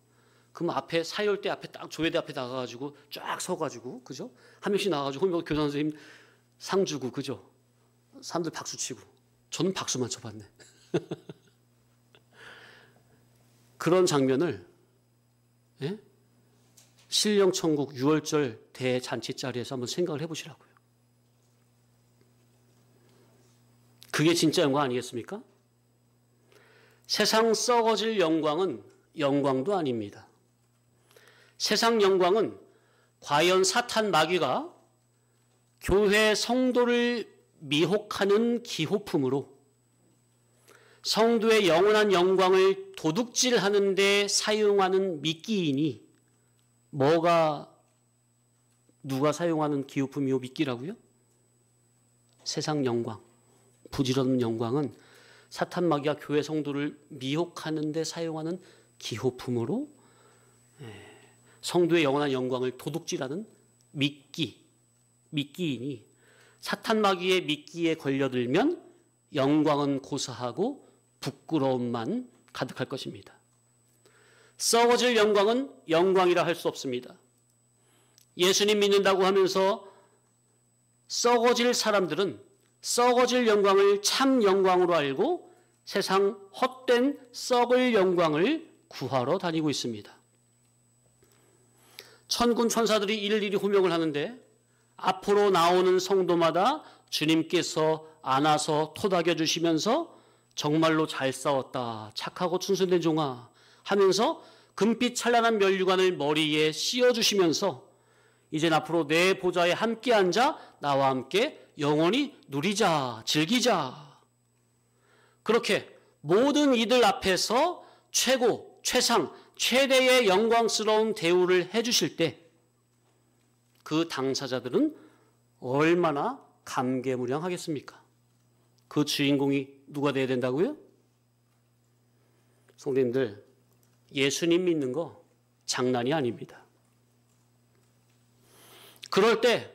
[SPEAKER 1] 그럼 앞에 사열대 앞에 딱 조회대 앞에 나가가지고 쫙 서가지고, 그죠? 한 명씩 나가가지고 교장 선생님 상 주고, 그죠? 사람들 박수 치고. 저는 박수만 쳐봤네. 그런 장면을, 예? 신령천국 유월절 대잔치 자리에서 한번 생각을 해보시라고요. 그게 진짜 영광 아니겠습니까? 세상 썩어질 영광은 영광도 아닙니다. 세상 영광은 과연 사탄 마귀가 교회 성도를 미혹하는 기호품으로 성도의 영원한 영광을 도둑질하는 데 사용하는 미끼이니, 누가 사용하는 기호품이요 미끼라고요? 세상 영광, 부질없는 영광은 사탄 마귀가 교회 성도를 미혹하는 데 사용하는 기호품으로 성도의 영원한 영광을 도둑질하는 미끼이니, 사탄 마귀의 미끼에 걸려들면 영광은 고사하고 부끄러움만 가득할 것입니다. 썩어질 영광은 영광이라 할 수 없습니다. 예수님 믿는다고 하면서 썩어질 사람들은 썩어질 영광을 참 영광으로 알고 세상 헛된 썩을 영광을 구하러 다니고 있습니다. 천군 천사들이 일일이 호명을 하는데 앞으로 나오는 성도마다 주님께서 안아서 토닥여 주시면서 정말로 잘 싸웠다, 착하고 충성된 종아 하면서 금빛 찬란한 면류관을 머리에 씌워주시면서 이젠 앞으로 내 보좌에 함께 앉아 나와 함께 영원히 누리자, 즐기자. 그렇게 모든 이들 앞에서 최고, 최상, 최대의 영광스러운 대우를 해주실 때 그 당사자들은 얼마나 감개무량하겠습니까? 그 주인공이 누가 돼야 된다고요? 성도님들, 예수님 믿는 거 장난이 아닙니다. 그럴 때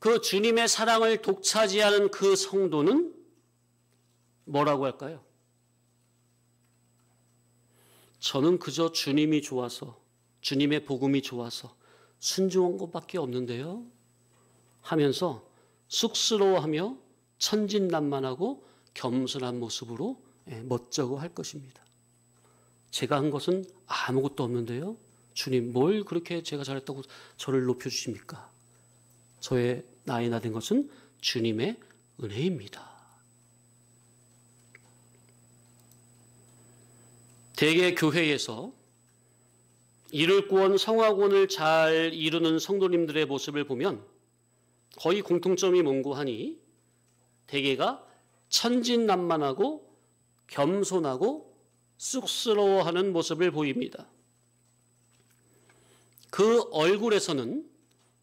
[SPEAKER 1] 그 주님의 사랑을 독차지하는 그 성도는 뭐라고 할까요? 저는 그저 주님이 좋아서, 주님의 복음이 좋아서 순종한 것밖에 없는데요 하면서 쑥스러워하며 천진난만하고 겸손한 모습으로 멋쩍어 할 것입니다. 제가 한 것은 아무것도 없는데요, 주님 뭘 그렇게 제가 잘했다고 저를 높여주십니까? 저의 나이 나된 것은 주님의 은혜입니다. 대개 교회에서 이를 구원 성화권을 잘 이루는 성도님들의 모습을 보면 거의 공통점이 뭔고 하니 대개가 천진난만하고 겸손하고 쑥스러워하는 모습을 보입니다. 그 얼굴에서는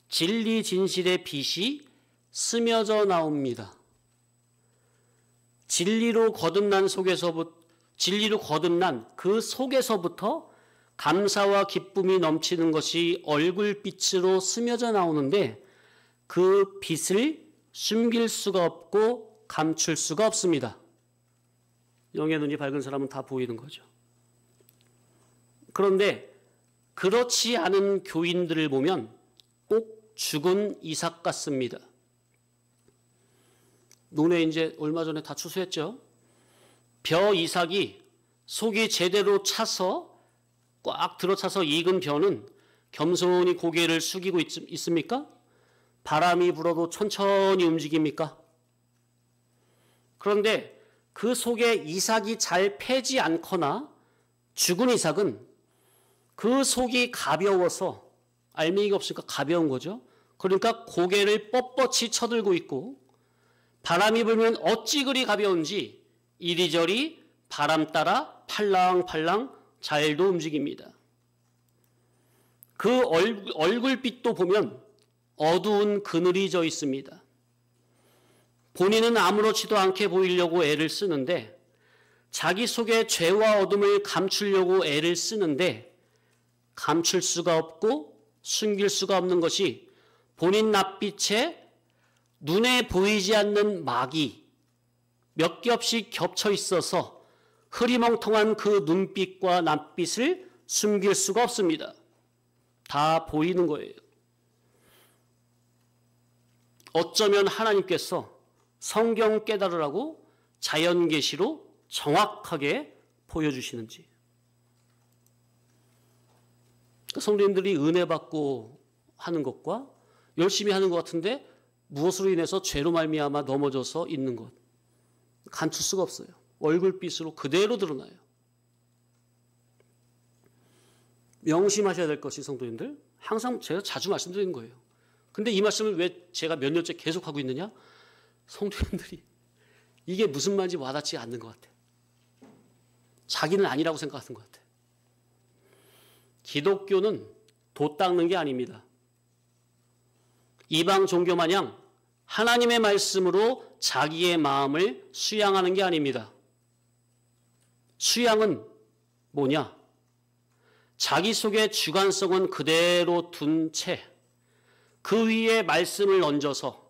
[SPEAKER 1] 진리 진실의 빛이 스며져 나옵니다. 진리로 거듭난 그 속에서부터 감사와 기쁨이 넘치는 것이 얼굴빛으로 스며져 나오는데 그 빛을 숨길 수가 없고 감출 수가 없습니다. 영의 눈이 밝은 사람은 다 보이는 거죠. 그런데 그렇지 않은 교인들을 보면 꼭 죽은 이삭 같습니다. 논에 이제 얼마 전에 다 추수했죠. 벼 이삭이 속이 제대로 차서 꽉 들어차서 익은 벼는 겸손히 고개를 숙이고 있습니까? 바람이 불어도 천천히 움직입니까? 그런데 그 속에 이삭이 잘 패지 않거나 죽은 이삭은 그 속이 가벼워서, 알맹이가 없으니까 가벼운 거죠. 그러니까 고개를 뻣뻣이 쳐들고 있고 바람이 불면 어찌 그리 가벼운지 이리저리 바람 따라 팔랑팔랑 잘도 움직입니다. 그 얼굴빛도 보면 어두운 그늘이 져 있습니다. 본인은 아무렇지도 않게 보이려고 애를 쓰는데, 자기 속의 죄와 어둠을 감추려고 애를 쓰는데 감출 수가 없고 숨길 수가 없는 것이 본인 낯빛에 눈에 보이지 않는 막이 몇 겹씩 겹쳐 있어서 흐리멍텅한 그 눈빛과 낯빛을 숨길 수가 없습니다. 다 보이는 거예요. 어쩌면 하나님께서 성경 깨달으라고 자연계시로 정확하게 보여주시는지. 성도님들이 은혜 받고 하는 것과 열심히 하는 것 같은데 무엇으로 인해서 죄로 말미암아 넘어져서 있는 것, 감출 수가 없어요. 얼굴빛으로 그대로 드러나요. 명심하셔야 될 것이, 성도님들, 항상 제가 자주 말씀드리는 거예요. 근데 이 말씀을 왜 제가 몇 년째 계속 하고 있느냐? 성도님들이 이게 무슨 말인지 와닿지 않는 것 같아. 자기는 아니라고 생각하는 것 같아. 기독교는 돛 닦는 게 아닙니다. 이방 종교 마냥 하나님의 말씀으로 자기의 마음을 수양하는 게 아닙니다. 수양은 뭐냐? 자기 속의 주관성은 그대로 둔 채 그 위에 말씀을 얹어서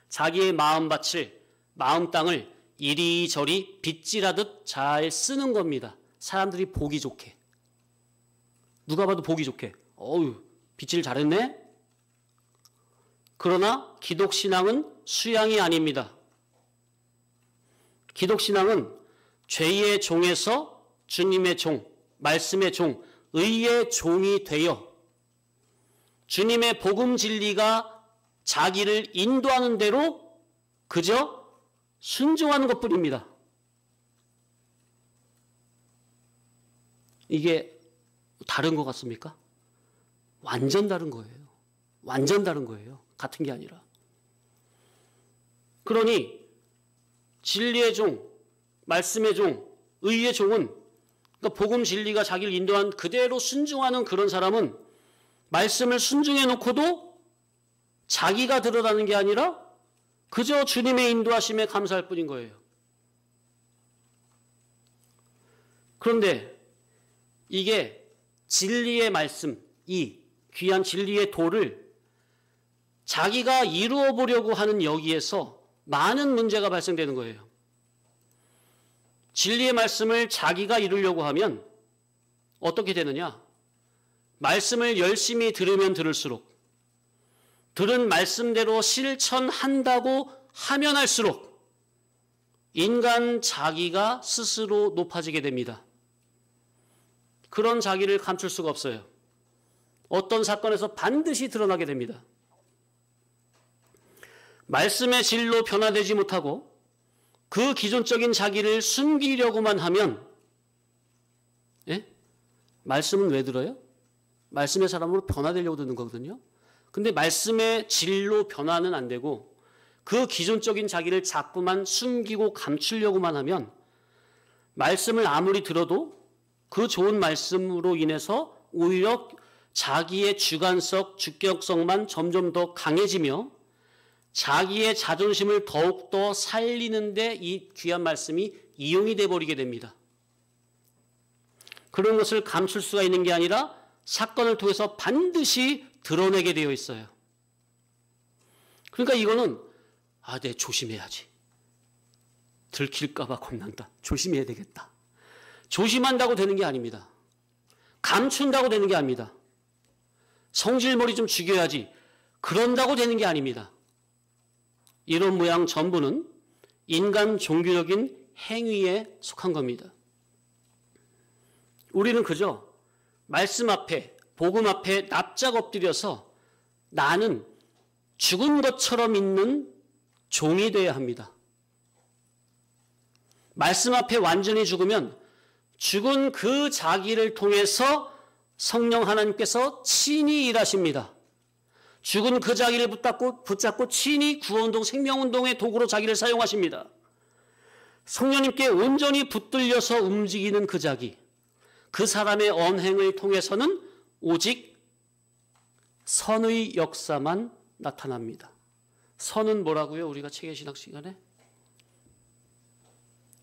[SPEAKER 1] 자기의 마음밭을, 마음 땅을 이리저리 빗질하듯 잘 쓰는 겁니다. 사람들이 보기 좋게. 누가 봐도 보기 좋게. 어우, 빗질 잘했네? 그러나 기독신앙은 수양이 아닙니다. 기독신앙은 죄의 종에서 주님의 종, 말씀의 종, 의의 종이 되어 주님의 복음 진리가 자기를 인도하는 대로 그저 순종하는 것뿐입니다. 이게 다른 것 같습니까? 완전 다른 거예요. 완전 다른 거예요. 같은 게 아니라. 그러니 진리의 종, 말씀의 종, 의의 종은, 그러니까 복음 진리가 자기를 인도한 그대로 순종하는 그런 사람은 말씀을 순종해 놓고도 자기가 드러나는 게 아니라 그저 주님의 인도하심에 감사할 뿐인 거예요. 그런데 이게 진리의 말씀, 이 귀한 진리의 도를 자기가 이루어 보려고 하는 여기에서 많은 문제가 발생되는 거예요. 진리의 말씀을 자기가 이루려고 하면 어떻게 되느냐? 말씀을 열심히 들으면 들을수록, 들은 말씀대로 실천한다고 하면 할수록 인간 자기가 스스로 높아지게 됩니다. 그런 자기를 감출 수가 없어요. 어떤 사건에서 반드시 드러나게 됩니다. 말씀의 진리로 변화되지 못하고 그 기존적인 자기를 숨기려고만 하면, 예? 말씀은 왜 들어요? 말씀의 사람으로 변화되려고 듣는 거거든요. 근데 말씀의 진리로 변화는 안 되고 그 기존적인 자기를 자꾸만 숨기고 감추려고만 하면 말씀을 아무리 들어도 그 좋은 말씀으로 인해서 오히려 자기의 주관성, 주격성만 점점 더 강해지며 자기의 자존심을 더욱더 살리는데 이 귀한 말씀이 이용이 돼버리게 됩니다. 그런 것을 감출 수가 있는 게 아니라 사건을 통해서 반드시 드러내게 되어 있어요. 그러니까 이거는 내 조심해야지. 들킬까 봐 겁난다. 조심해야 되겠다. 조심한다고 되는 게 아닙니다. 감춘다고 되는 게 아닙니다. 성질머리 좀 죽여야지. 그런다고 되는 게 아닙니다. 이런 모양 전부는 인간 종교적인 행위에 속한 겁니다. 우리는 그저 말씀 앞에, 복음 앞에 납작 엎드려서 나는 죽은 것처럼 있는 종이 되어야 합니다. 말씀 앞에 완전히 죽으면 죽은 그 자기를 통해서 성령 하나님께서 친히 일하십니다. 죽은 그 자기를 붙잡고 친히 구원운동, 생명운동의 도구로 자기를 사용하십니다. 성령님께 온전히 붙들려서 움직이는 그 자기, 그 사람의 언행을 통해서는 오직 선의 역사만 나타납니다. 선은 뭐라고요? 우리가 체계신학 시간에?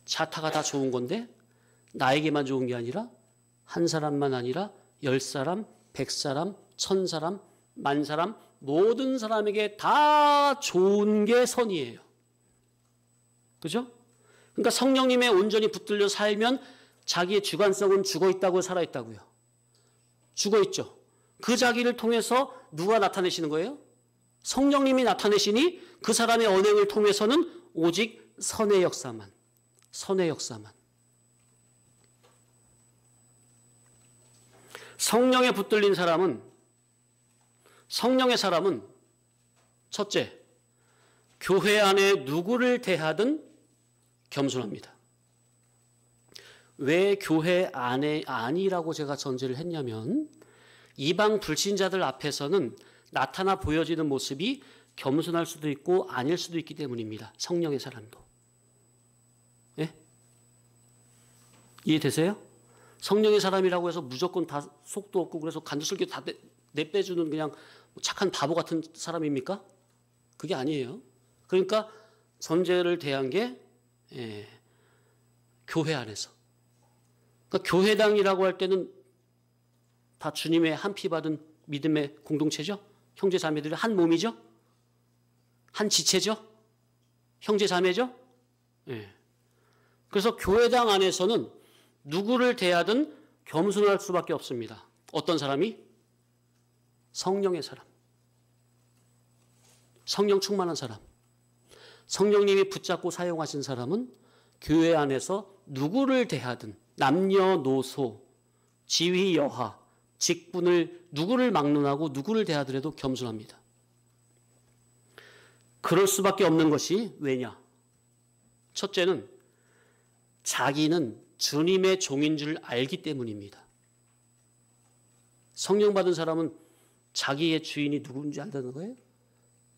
[SPEAKER 1] 자타가 다 좋은 건데 나에게만 좋은 게 아니라 한 사람만 아니라 10사람, 100사람, 1000사람, 10,000사람 모든 사람에게 다 좋은 게 선이에요. 그죠? 그러니까 성령님에 온전히 붙들려 살면 자기의 주관성은 죽어있다고 살아있다고요. 죽어있죠. 그 자기를 통해서 누가 나타내시는 거예요? 성령님이 나타내시니 그 사람의 언행을 통해서는 오직 선의 역사만. 선의 역사만. 성령에 붙들린 사람은, 성령의 사람은 첫째, 교회 안에 누구를 대하든 겸손합니다. 왜 교회 안에 아니라고 제가 전제를 했냐면 이방 불신자들 앞에서는 나타나 보여지는 모습이 겸손할 수도 있고 아닐 수도 있기 때문입니다. 성령의 사람도. 예? 이해되세요? 성령의 사람이라고 해서 무조건 다 속도 없고 그래서 간두슬기 다 내빼주는 그냥 착한 바보 같은 사람입니까? 그게 아니에요. 그러니까 전제를 대한 게 교회 안에서. 그러니까 교회당이라고 할 때는 다 주님의 한 피 받은 믿음의 공동체죠. 형제 자매들이 한 몸이죠. 한 지체죠. 형제 자매죠. 그래서 교회당 안에서는 누구를 대하든 겸손할 수밖에 없습니다. 어떤 사람이? 성령의 사람. 성령 충만한 사람. 성령님이 붙잡고 사용하신 사람은 교회 안에서 누구를 대하든 남녀노소, 지위 여하, 직분을 누구를 막론하고 누구를 대하더라도 겸손합니다. 그럴 수밖에 없는 것이 왜냐? 첫째는 자기는 주님의 종인 줄 알기 때문입니다. 성령 받은 사람은 자기의 주인이 누군지 안다는 거예요?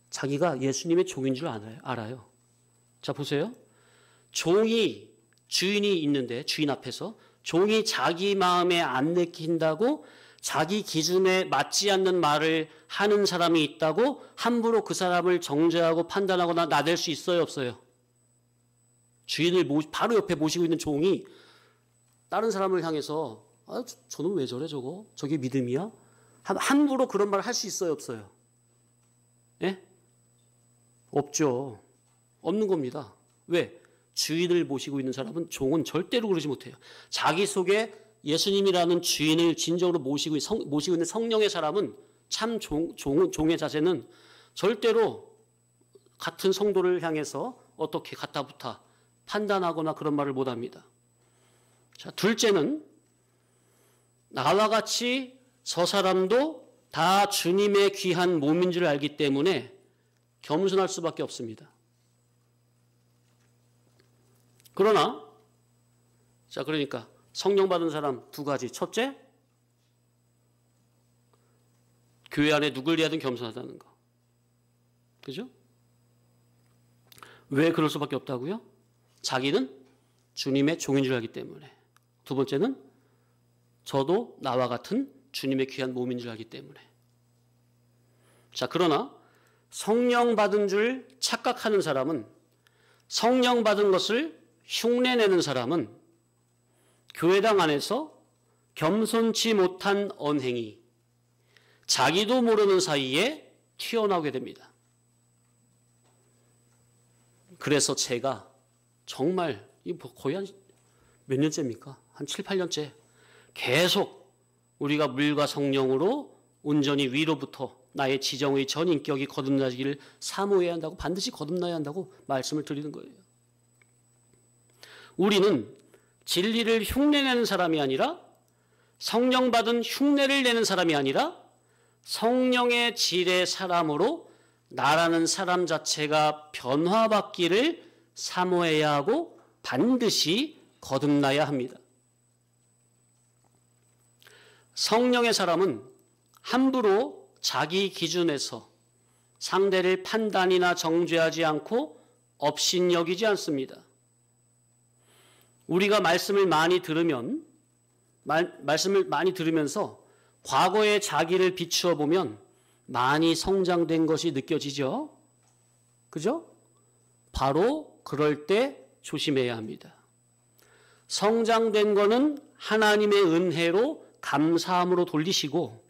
[SPEAKER 1] 자기가 예수님의 종인 줄 알아요. 자, 보세요. 종이, 주인이 있는데 주인 앞에서 종이 자기 마음에 안 내킨다고 자기 기준에 맞지 않는 말을 하는 사람이 있다고 함부로 그 사람을 정죄하고 판단하거나 나댈 수 있어요, 없어요? 주인을 바로 옆에 모시고 있는 종이 다른 사람을 향해서 저는 왜 저래 저거? 저게 믿음이야? 함부로 그런 말 할 수 있어요, 없어요? 예? 없죠. 없는 겁니다. 왜? 주인을 모시고 있는 사람은 종은 절대로 그러지 못해요. 자기 속에 예수님이라는 주인을 진정으로 모시고 있는 성령의 사람은 참 종의 자세는 절대로 같은 성도를 향해서 어떻게 갖다붙어 판단하거나 그런 말을 못합니다. 자, 둘째는 나와 같이 저 사람도 다 주님의 귀한 몸인 줄 알기 때문에 겸손할 수밖에 없습니다. 그러나 그러니까 성령 받은 사람 두 가지. 첫째, 교회 안에 누굴 대하든 겸손하다는 거. 그죠? 왜 그럴 수밖에 없다고요? 자기는 주님의 종인 줄 알기 때문에. 두 번째는 저도 나와 같은 주님의 귀한 몸인 줄 알기 때문에. 자, 그러나 성령 받은 줄 착각하는 사람은, 성령 받은 것을 흉내내는 사람은 교회당 안에서 겸손치 못한 언행이 자기도 모르는 사이에 튀어나오게 됩니다. 그래서 제가 정말 거의 한 몇 년째입니까? 한 7, 8년째 계속 우리가 물과 성령으로 온전히 위로부터 나의 지정의 전인격이 거듭나기를 사모해야 한다고, 반드시 거듭나야 한다고 말씀을 드리는 거예요. 우리는 진리를 흉내내는 사람이 아니라, 성령 받은 흉내를 내는 사람이 아니라 성령의 질의 사람으로 나라는 사람 자체가 변화받기를 사모해야 하고 반드시 거듭나야 합니다. 성령의 사람은 함부로 자기 기준에서 상대를 판단이나 정죄하지 않고 업신여기지 않습니다. 우리가 말씀을 많이 들으면서 과거의 자기를 비추어 보면 많이 성장된 것이 느껴지죠? 그죠? 바로 그럴 때 조심해야 합니다. 성장된 거는 하나님의 은혜로 감사함으로 돌리시고,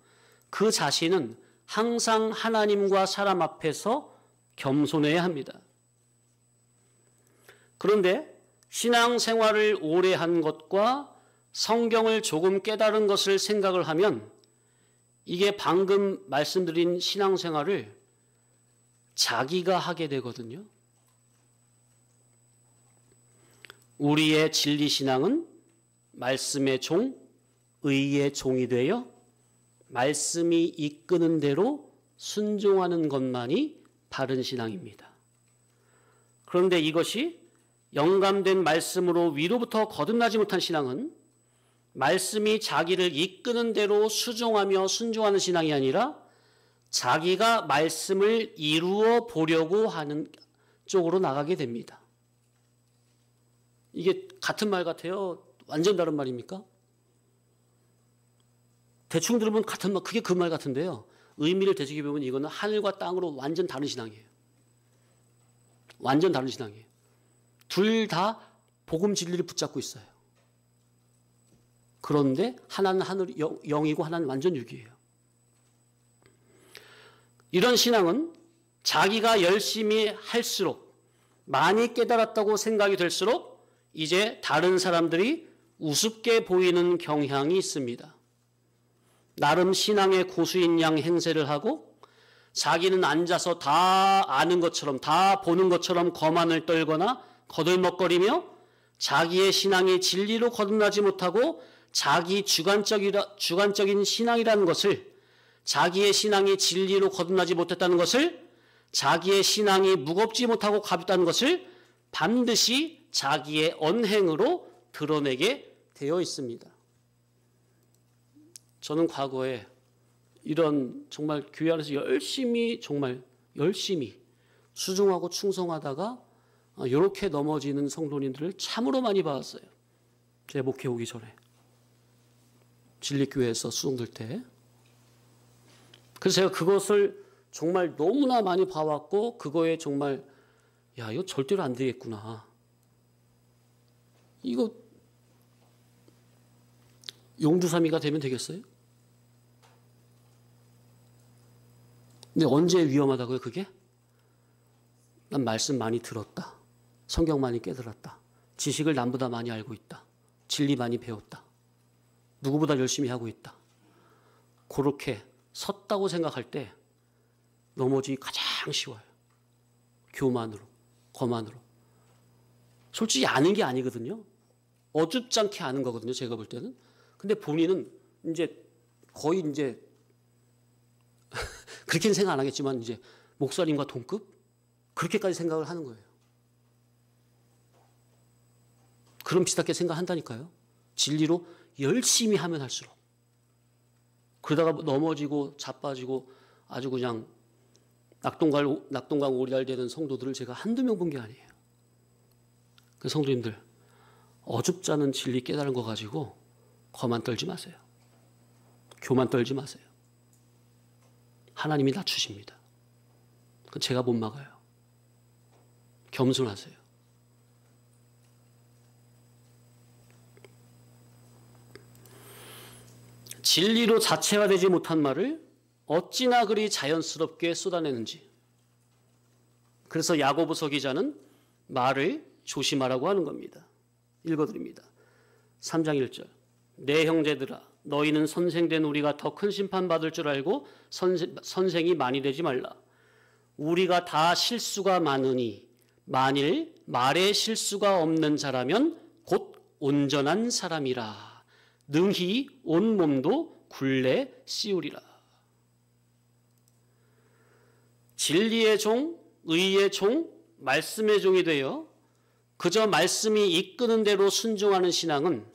[SPEAKER 1] 그 자신은 항상 하나님과 사람 앞에서 겸손해야 합니다. 그런데 신앙생활을 오래 한 것과 성경을 조금 깨달은 것을 생각을 하면 이게 방금 말씀드린 신앙생활을 자기가 하게 되거든요. 우리의 진리신앙은 말씀의 종, 의의 종이 되어 말씀이 이끄는 대로 순종하는 것만이 바른 신앙입니다. 그런데 이것이 영감된 말씀으로 위로부터 거듭나지 못한 신앙은 말씀이 자기를 이끄는 대로 수종하며 순종하는 신앙이 아니라 자기가 말씀을 이루어 보려고 하는 쪽으로 나가게 됩니다. 이게 같은 말 같아요? 완전 다른 말입니까? 대충 들으면 같은 말, 그게 그 말 같은데요. 의미를 되새겨보면 이거는 하늘과 땅으로 완전 다른 신앙이에요. 완전 다른 신앙이에요. 둘 다 복음 진리를 붙잡고 있어요. 그런데 하나는 영이고 하나는 완전 육이에요. 이런 신앙은 자기가 열심히 할수록, 많이 깨달았다고 생각이 될수록 이제 다른 사람들이 우습게 보이는 경향이 있습니다. 나름 신앙의 고수인 양 행세를 하고 자기는 앉아서 다 아는 것처럼, 다 보는 것처럼 거만을 떨거나 거들먹거리며 자기의 신앙이 진리로 거듭나지 못하고 자기 주관적인 신앙이라는 것을, 자기의 신앙이 진리로 거듭나지 못했다는 것을, 자기의 신앙이 무겁지 못하고 가볍다는 것을 반드시 자기의 언행으로 드러내게 되어 있습니다. 저는 과거에 이런 정말 교회 안에서 정말 열심히 수종하고 충성하다가 이렇게 넘어지는 성도님들을 참으로 많이 봤어요. 제 목회 오기 전에. 진리교회에서 수종될 때. 그래서 제가 그것을 정말 너무나 많이 봐왔고, 그거에 정말 이거 절대로 안 되겠구나. 이거 용두사미가 되면 되겠어요? 근데 언제 위험하다고요, 그게? 난 말씀 많이 들었다. 성경 많이 깨달았다. 지식을 남보다 많이 알고 있다. 진리 많이 배웠다. 누구보다 열심히 하고 있다. 그렇게 섰다고 생각할 때 넘어지기 가장 쉬워요. 교만으로, 거만으로. 솔직히 아는 게 아니거든요. 어줍지 않게 아는 거거든요, 제가 볼 때는. 근데 본인은 이제 거의 이제 그렇게는 생각 안 하겠지만 이제 목사님과 동급? 그렇게까지 생각을 하는 거예요. 그럼 비슷하게 생각한다니까요. 진리로 열심히 하면 할수록. 그러다가 넘어지고 자빠지고 아주 그냥 낙동강 오리알 되는 성도들을 제가 한두 명 본 게 아니에요. 그 성도님들, 어줍지 않은 진리 깨달은 거 가지고 거만 떨지 마세요. 교만 떨지 마세요. 하나님이 낮추십니다. 그건 제가 못 막아요. 겸손하세요. 진리로 자체화되지 못한 말을 어찌나 그리 자연스럽게 쏟아내는지. 그래서 야고보서 기자는 말을 조심하라고 하는 겁니다. 읽어드립니다. 3장 1절. 내 형제들아, 너희는 선생된 우리가 더 큰 심판 받을 줄 알고 선생이 많이 되지 말라. 우리가 다 실수가 많으니 만일 말에 실수가 없는 자라면 곧 온전한 사람이라. 능히 온 몸도 굴레 씌우리라. 진리의 종, 의의 종, 말씀의 종이 되어 그저 말씀이 이끄는 대로 순종하는 신앙은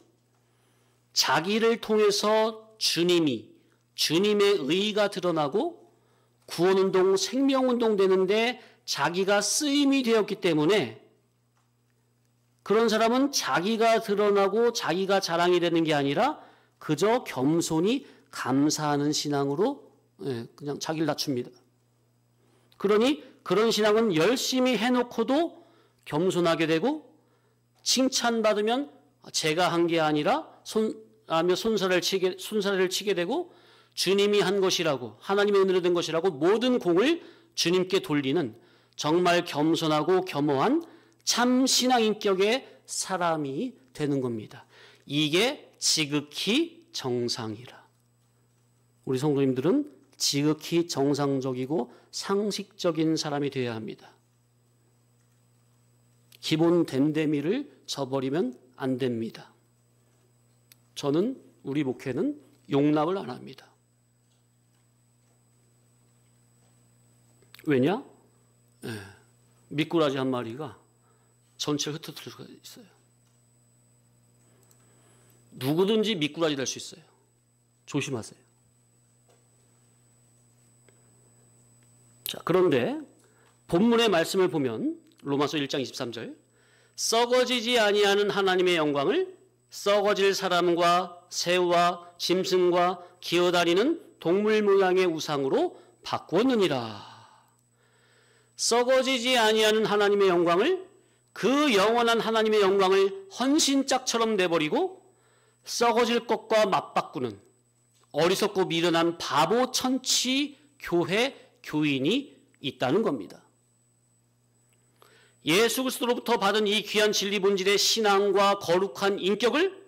[SPEAKER 1] 자기를 통해서 주님의 의가 드러나고 구원운동, 생명운동 되는데 자기가 쓰임이 되었기 때문에 그런 사람은 자기가 드러나고 자기가 자랑이 되는 게 아니라 그저 겸손히 감사하는 신앙으로 그냥 자기를 낮춥니다. 그러니 그런 신앙은 열심히 해놓고도 겸손하게 되고 칭찬받으면 제가 한 게 아니라 손살을 치게 되고 주님이 한 것이라고 하나님의 은혜로 된 것이라고 모든 공을 주님께 돌리는 정말 겸손하고 겸허한 참 신앙 인격의 사람이 되는 겁니다. 이게 지극히 정상이라. 우리 성도님들은 지극히 정상적이고 상식적인 사람이 되어야 합니다. 기본 됨됨이를 저버리면 안 됩니다. 저는 우리 목회는 용납을 안 합니다. 왜냐? 미꾸라지 한 마리가 전체를 흩어뜨릴 수가 있어요. 누구든지 미꾸라지 될 수 있어요. 조심하세요. 자, 그런데 본문의 말씀을 보면 로마서 1장 23절 썩어지지 아니하는 하나님의 영광을 썩어질 사람과 새와 짐승과 기어다니는 동물 모양의 우상으로 바꾸었느니라. 썩어지지 아니하는 하나님의 영광을 그 영원한 하나님의 영광을 헌신짝처럼 내버리고 썩어질 것과 맞바꾸는 어리석고 미련한 바보 천치 교회 교인이 있다는 겁니다. 예수 그리스도로부터 받은 이 귀한 진리 본질의 신앙과 거룩한 인격을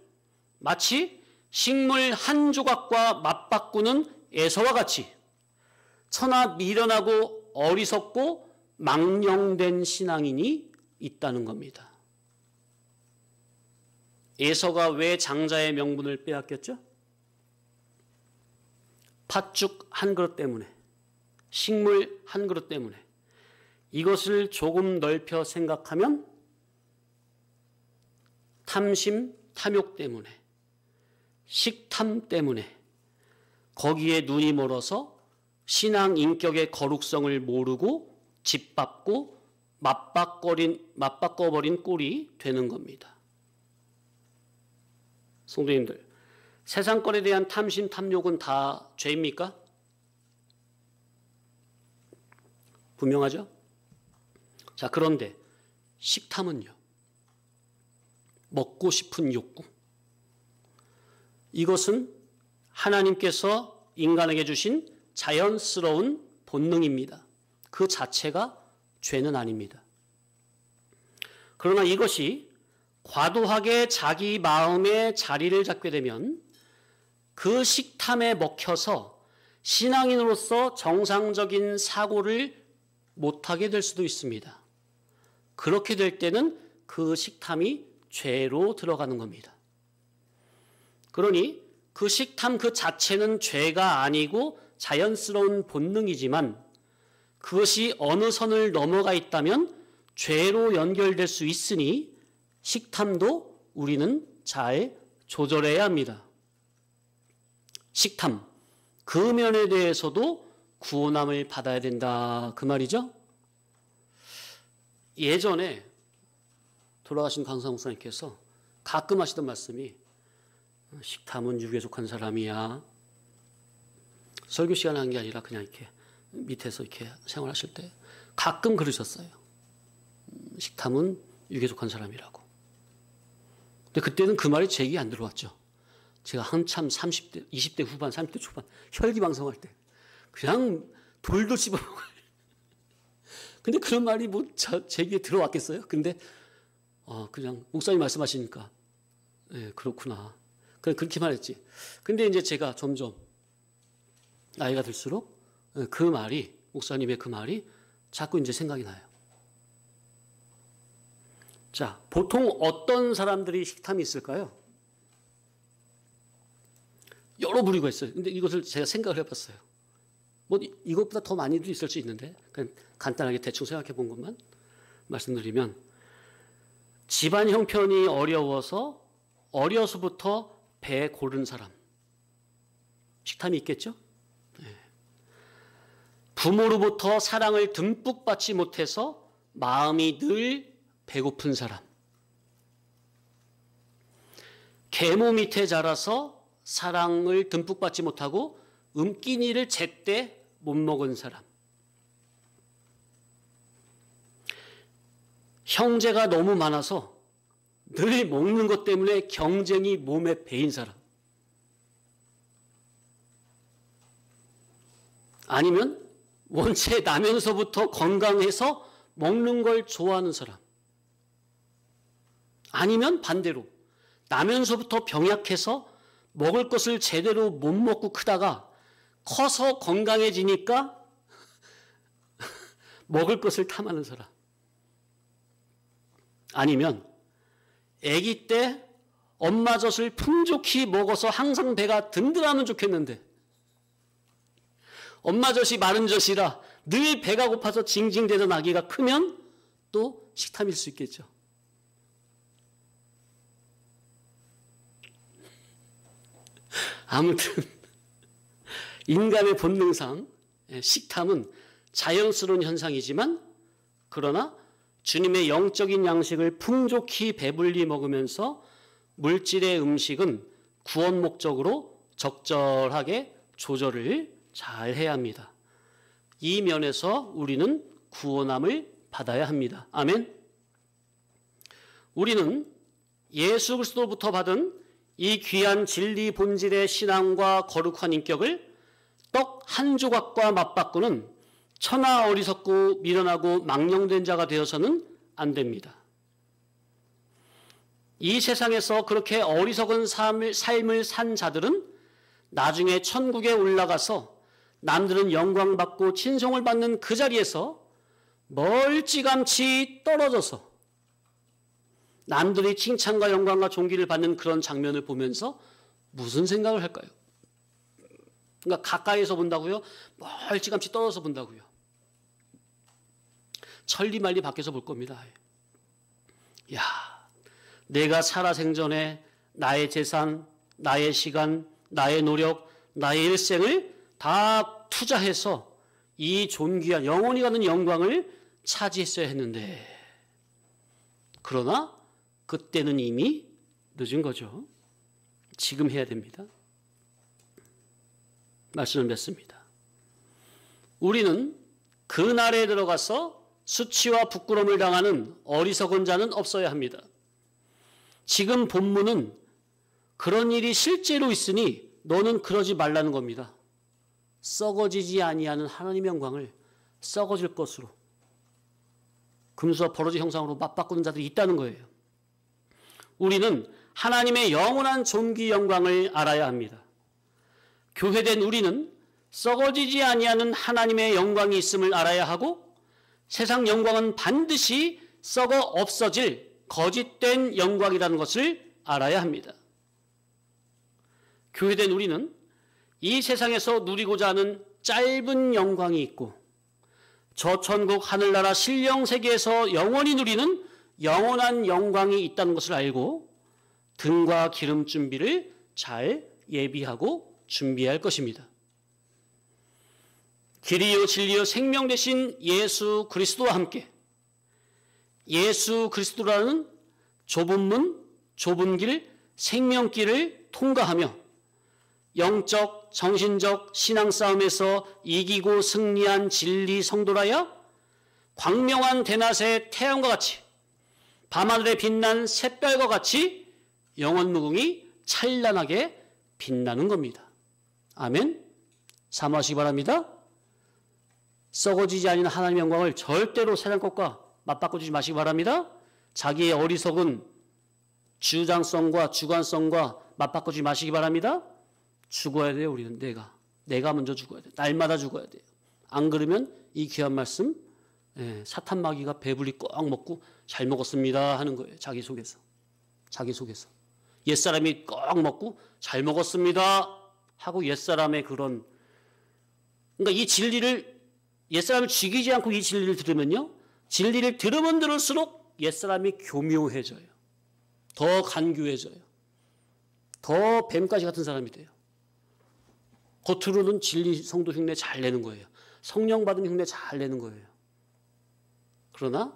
[SPEAKER 1] 마치 식물 한 조각과 맞바꾸는 에서와 같이 천하 미련하고 어리석고 망령된 신앙인이 있다는 겁니다. 에서가 왜 장자의 명분을 빼앗겼죠? 팥죽 한 그릇 때문에, 식물 한 그릇 때문에. 이것을 조금 넓혀 생각하면 탐심, 탐욕 때문에, 식탐 때문에 거기에 눈이 멀어서 신앙 인격의 거룩성을 모르고 짓밟고 맞바꿔버린 꼴이 되는 겁니다. 성도님들, 세상 것에 대한 탐심, 탐욕은 다 죄입니까? 분명하죠? 자, 그런데 식탐은요? 먹고 싶은 욕구. 이것은 하나님께서 인간에게 주신 자연스러운 본능입니다. 그 자체가 죄는 아닙니다. 그러나 이것이 과도하게 자기 마음에 자리를 잡게 되면 그 식탐에 먹혀서 신앙인으로서 정상적인 사고를 못하게 될 수도 있습니다. 그렇게 될 때는 그 식탐이 죄로 들어가는 겁니다. 그러니 그 식탐 그 자체는 죄가 아니고 자연스러운 본능이지만 그것이 어느 선을 넘어가 있다면 죄로 연결될 수 있으니 식탐도 우리는 잘 조절해야 합니다. 식탐, 그 면에 대해서도 구원함을 받아야 된다 그 말이죠. 예전에 돌아가신 강사 목사님께서 가끔 하시던 말씀이 식탐은 육에 속한 사람이야. 설교 시간 한 게 아니라 그냥 이렇게 밑에서 이렇게 생활하실 때 가끔 그러셨어요. 식탐은 육에 속한 사람이라고. 근데 그때는 그 말이 제 귀에 안 들어왔죠. 제가 한참 30대, 20대 후반, 30대 초반 혈기 방송할 때 그냥 돌돌 씹어먹어요. 근데 그런 말이 뭐 제 귀에 들어왔겠어요? 근데 그냥 목사님 말씀하시니까 네, 그렇구나. 그렇게 말했지. 근데 이제 제가 점점 나이가 들수록 그 말이, 목사님의 그 말이 자꾸 이제 생각이 나요. 자, 보통 어떤 사람들이 식탐이 있을까요? 여러 부류가 있어요. 근데 이것을 제가 생각을 해봤어요. 뭐 이것보다 더 많이도 있을 수 있는데 그냥 간단하게 대충 생각해 본 것만 말씀드리면, 집안 형편이 어려워서 어려서부터 배 고른 사람, 식탐이 있겠죠? 네. 부모로부터 사랑을 듬뿍 받지 못해서 마음이 늘 배고픈 사람, 계모 밑에 자라서 사랑을 듬뿍 받지 못하고 음끼니를 제때 못 먹은 사람, 형제가 너무 많아서 늘 먹는 것 때문에 경쟁이 몸에 배인 사람, 아니면 원체 나면서부터 건강해서 먹는 걸 좋아하는 사람, 아니면 반대로 나면서부터 병약해서 먹을 것을 제대로 못 먹고 크다가 커서 건강해지니까 먹을 것을 탐하는 사람, 아니면 아기 때 엄마 젖을 풍족히 먹어서 항상 배가 든든하면 좋겠는데 엄마 젖이 마른 젖이라 늘 배가 고파서 징징대던 아기가 크면 또 식탐일 수 있겠죠. 아무튼 인간의 본능상 식탐은 자연스러운 현상이지만, 그러나 주님의 영적인 양식을 풍족히 배불리 먹으면서 물질의 음식은 구원 목적으로 적절하게 조절을 잘 해야 합니다. 이 면에서 우리는 구원함을 받아야 합니다. 아멘. 우리는 예수 그리스도로부터 받은 이 귀한 진리 본질의 신앙과 거룩한 인격을 떡 한 조각과 맞바꾸는 천하 어리석고 미련하고 망령된 자가 되어서는 안 됩니다. 이 세상에서 그렇게 어리석은 삶을 산 자들은 나중에 천국에 올라가서 남들은 영광받고 친송을 받는 그 자리에서 멀찌감치 떨어져서 남들이 칭찬과 영광과 존귀를 받는 그런 장면을 보면서 무슨 생각을 할까요? 그러니까 가까이에서 본다고요? 멀찌감치 떨어져서 본다고요? 천리말리 밖에서 볼 겁니다. 야, 내가 살아생전에 나의 재산, 나의 시간, 나의 노력, 나의 일생을 다 투자해서 이 존귀한 영원히 가는 영광을 차지했어야 했는데, 그러나 그때는 이미 늦은 거죠. 지금 해야 됩니다. 말씀을 맺습니다. 우리는 그 날에 들어가서 수치와 부끄러움을 당하는 어리석은 자는 없어야 합니다. 지금 본문은 그런 일이 실제로 있으니 너는 그러지 말라는 겁니다. 썩어지지 아니하는 하나님의 영광을 썩어질 것으로 금수와 버러지 형상으로 맞바꾸는 자들이 있다는 거예요. 우리는 하나님의 영원한 존귀 영광을 알아야 합니다. 교회된 우리는 썩어지지 아니하는 하나님의 영광이 있음을 알아야 하고 세상 영광은 반드시 썩어 없어질 거짓된 영광이라는 것을 알아야 합니다. 교회된 우리는 이 세상에서 누리고자 하는 짧은 영광이 있고 저 천국 하늘나라 신령세계에서 영원히 누리는 영원한 영광이 있다는 것을 알고 등과 기름 준비를 잘 예비하고 준비할 것입니다. 길이요 진리요 생명 되신 예수 그리스도와 함께 예수 그리스도라는 좁은 문, 좁은 길, 생명길을 통과하며 영적, 정신적 신앙 싸움에서 이기고 승리한 진리 성도라야 광명한 대낮의 태양과 같이 밤하늘에 빛난 샛별과 같이 영원 무궁이 찬란하게 빛나는 겁니다. 아멘. 사모하시기 바랍니다. 썩어지지 않는 하나님의 영광을 절대로 세상 것과 맞바꾸지 마시기 바랍니다. 자기의 어리석은 주장성과 주관성과 맞바꾸지 마시기 바랍니다. 죽어야 돼요. 우리는 내가 먼저 죽어야 돼요. 날마다 죽어야 돼요. 안 그러면 이 귀한 말씀 사탄 마귀가 배불리 꽉 먹고 잘 먹었습니다 하는 거예요. 자기 속에서 옛사람이 꽉 먹고 잘 먹었습니다 하고 옛사람의 그런 그러니까 이 진리를 옛사람을 죽이지 않고 이 진리를 들으면요. 진리를 들으면 들을수록 옛사람이 교묘해져요. 더 간교해져요. 더 뱀가시 같은 사람이 돼요. 겉으로는 진리 성도 흉내 잘 내는 거예요. 성령 받은 흉내 잘 내는 거예요. 그러나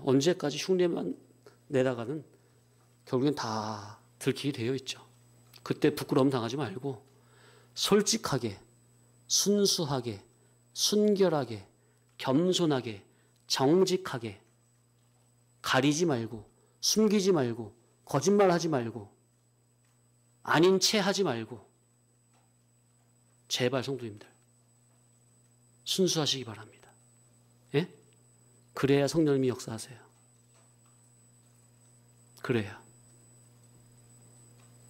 [SPEAKER 1] 언제까지 흉내만 내다가는 결국엔 다 들키게 되어 있죠. 그때 부끄러움 당하지 말고 솔직하게 순수하게 순결하게 겸손하게 정직하게 가리지 말고 숨기지 말고 거짓말하지 말고 아닌 채 하지 말고 제발 성도님들 순수하시기 바랍니다. 예? 그래야 성령님이 역사하세요. 그래야.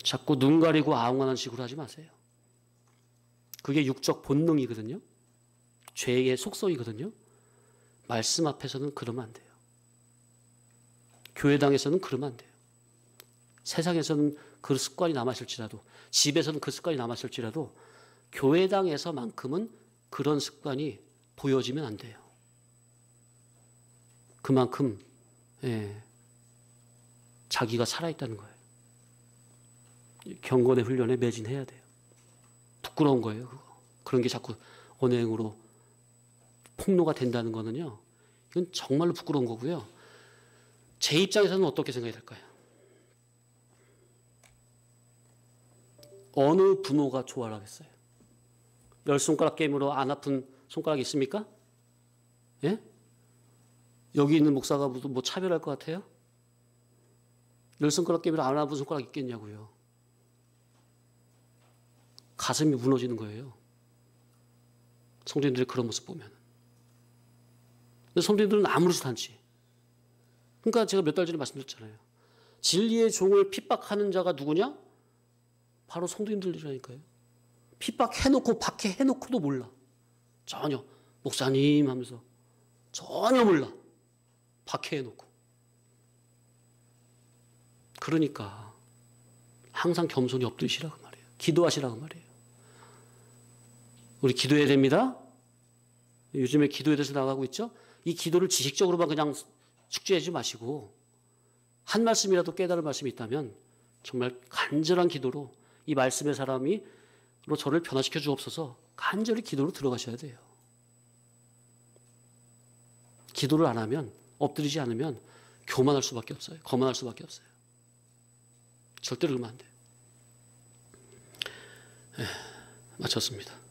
[SPEAKER 1] 자꾸 눈 가리고 아웅하는 식으로 하지 마세요. 그게 육적 본능이거든요. 죄의 속성이거든요. 말씀 앞에서는 그러면 안 돼요. 교회당에서는 그러면 안 돼요. 세상에서는 그 습관이 남았을지라도 집에서는 그 습관이 남았을지라도 교회당에서만큼은 그런 습관이 보여지면 안 돼요. 그만큼 자기가 살아있다는 거예요. 경건의 훈련에 매진해야 돼요. 부끄러운 거예요. 그런 게 자꾸 언행으로 폭로가 된다는 거는요. 이건 정말로 부끄러운 거고요. 제 입장에서는 어떻게 생각이 될까요? 어느 부모가 좋아를 하겠어요? 10손가락 게임으로 안 아픈 손가락이 있습니까? 예? 여기 있는 목사가 뭐 차별할 것 같아요? 10손가락 게임으로 안 아픈 손가락 있겠냐고요. 가슴이 무너지는 거예요. 성도님들의 그런 모습 보면. 근데 성도님들은 아무렇지도 않지. 그러니까 제가 몇 달 전에 말씀드렸잖아요. 진리의 종을 핍박하는 자가 누구냐? 바로 성도님들이라니까요. 핍박해놓고 박해해놓고도 몰라. 전혀. 목사님 하면서 전혀 몰라. 박해해놓고. 그러니까 항상 겸손히 엎드리시라고 말이에요. 기도하시라고 말이에요. 우리 기도해야 됩니다. 요즘에 기도에 대해서 나가고 있죠. 이 기도를 지식적으로만 그냥 숙지하지 마시고 한 말씀이라도 깨달을 말씀이 있다면 정말 간절한 기도로 이 말씀의 사람으로 저를 변화시켜 주옵소서 간절히 기도로 들어가셔야 돼요. 기도를 안 하면 엎드리지 않으면 교만할 수밖에 없어요. 거만할 수밖에 없어요. 절대로 그러면 안 돼요. 마쳤습니다.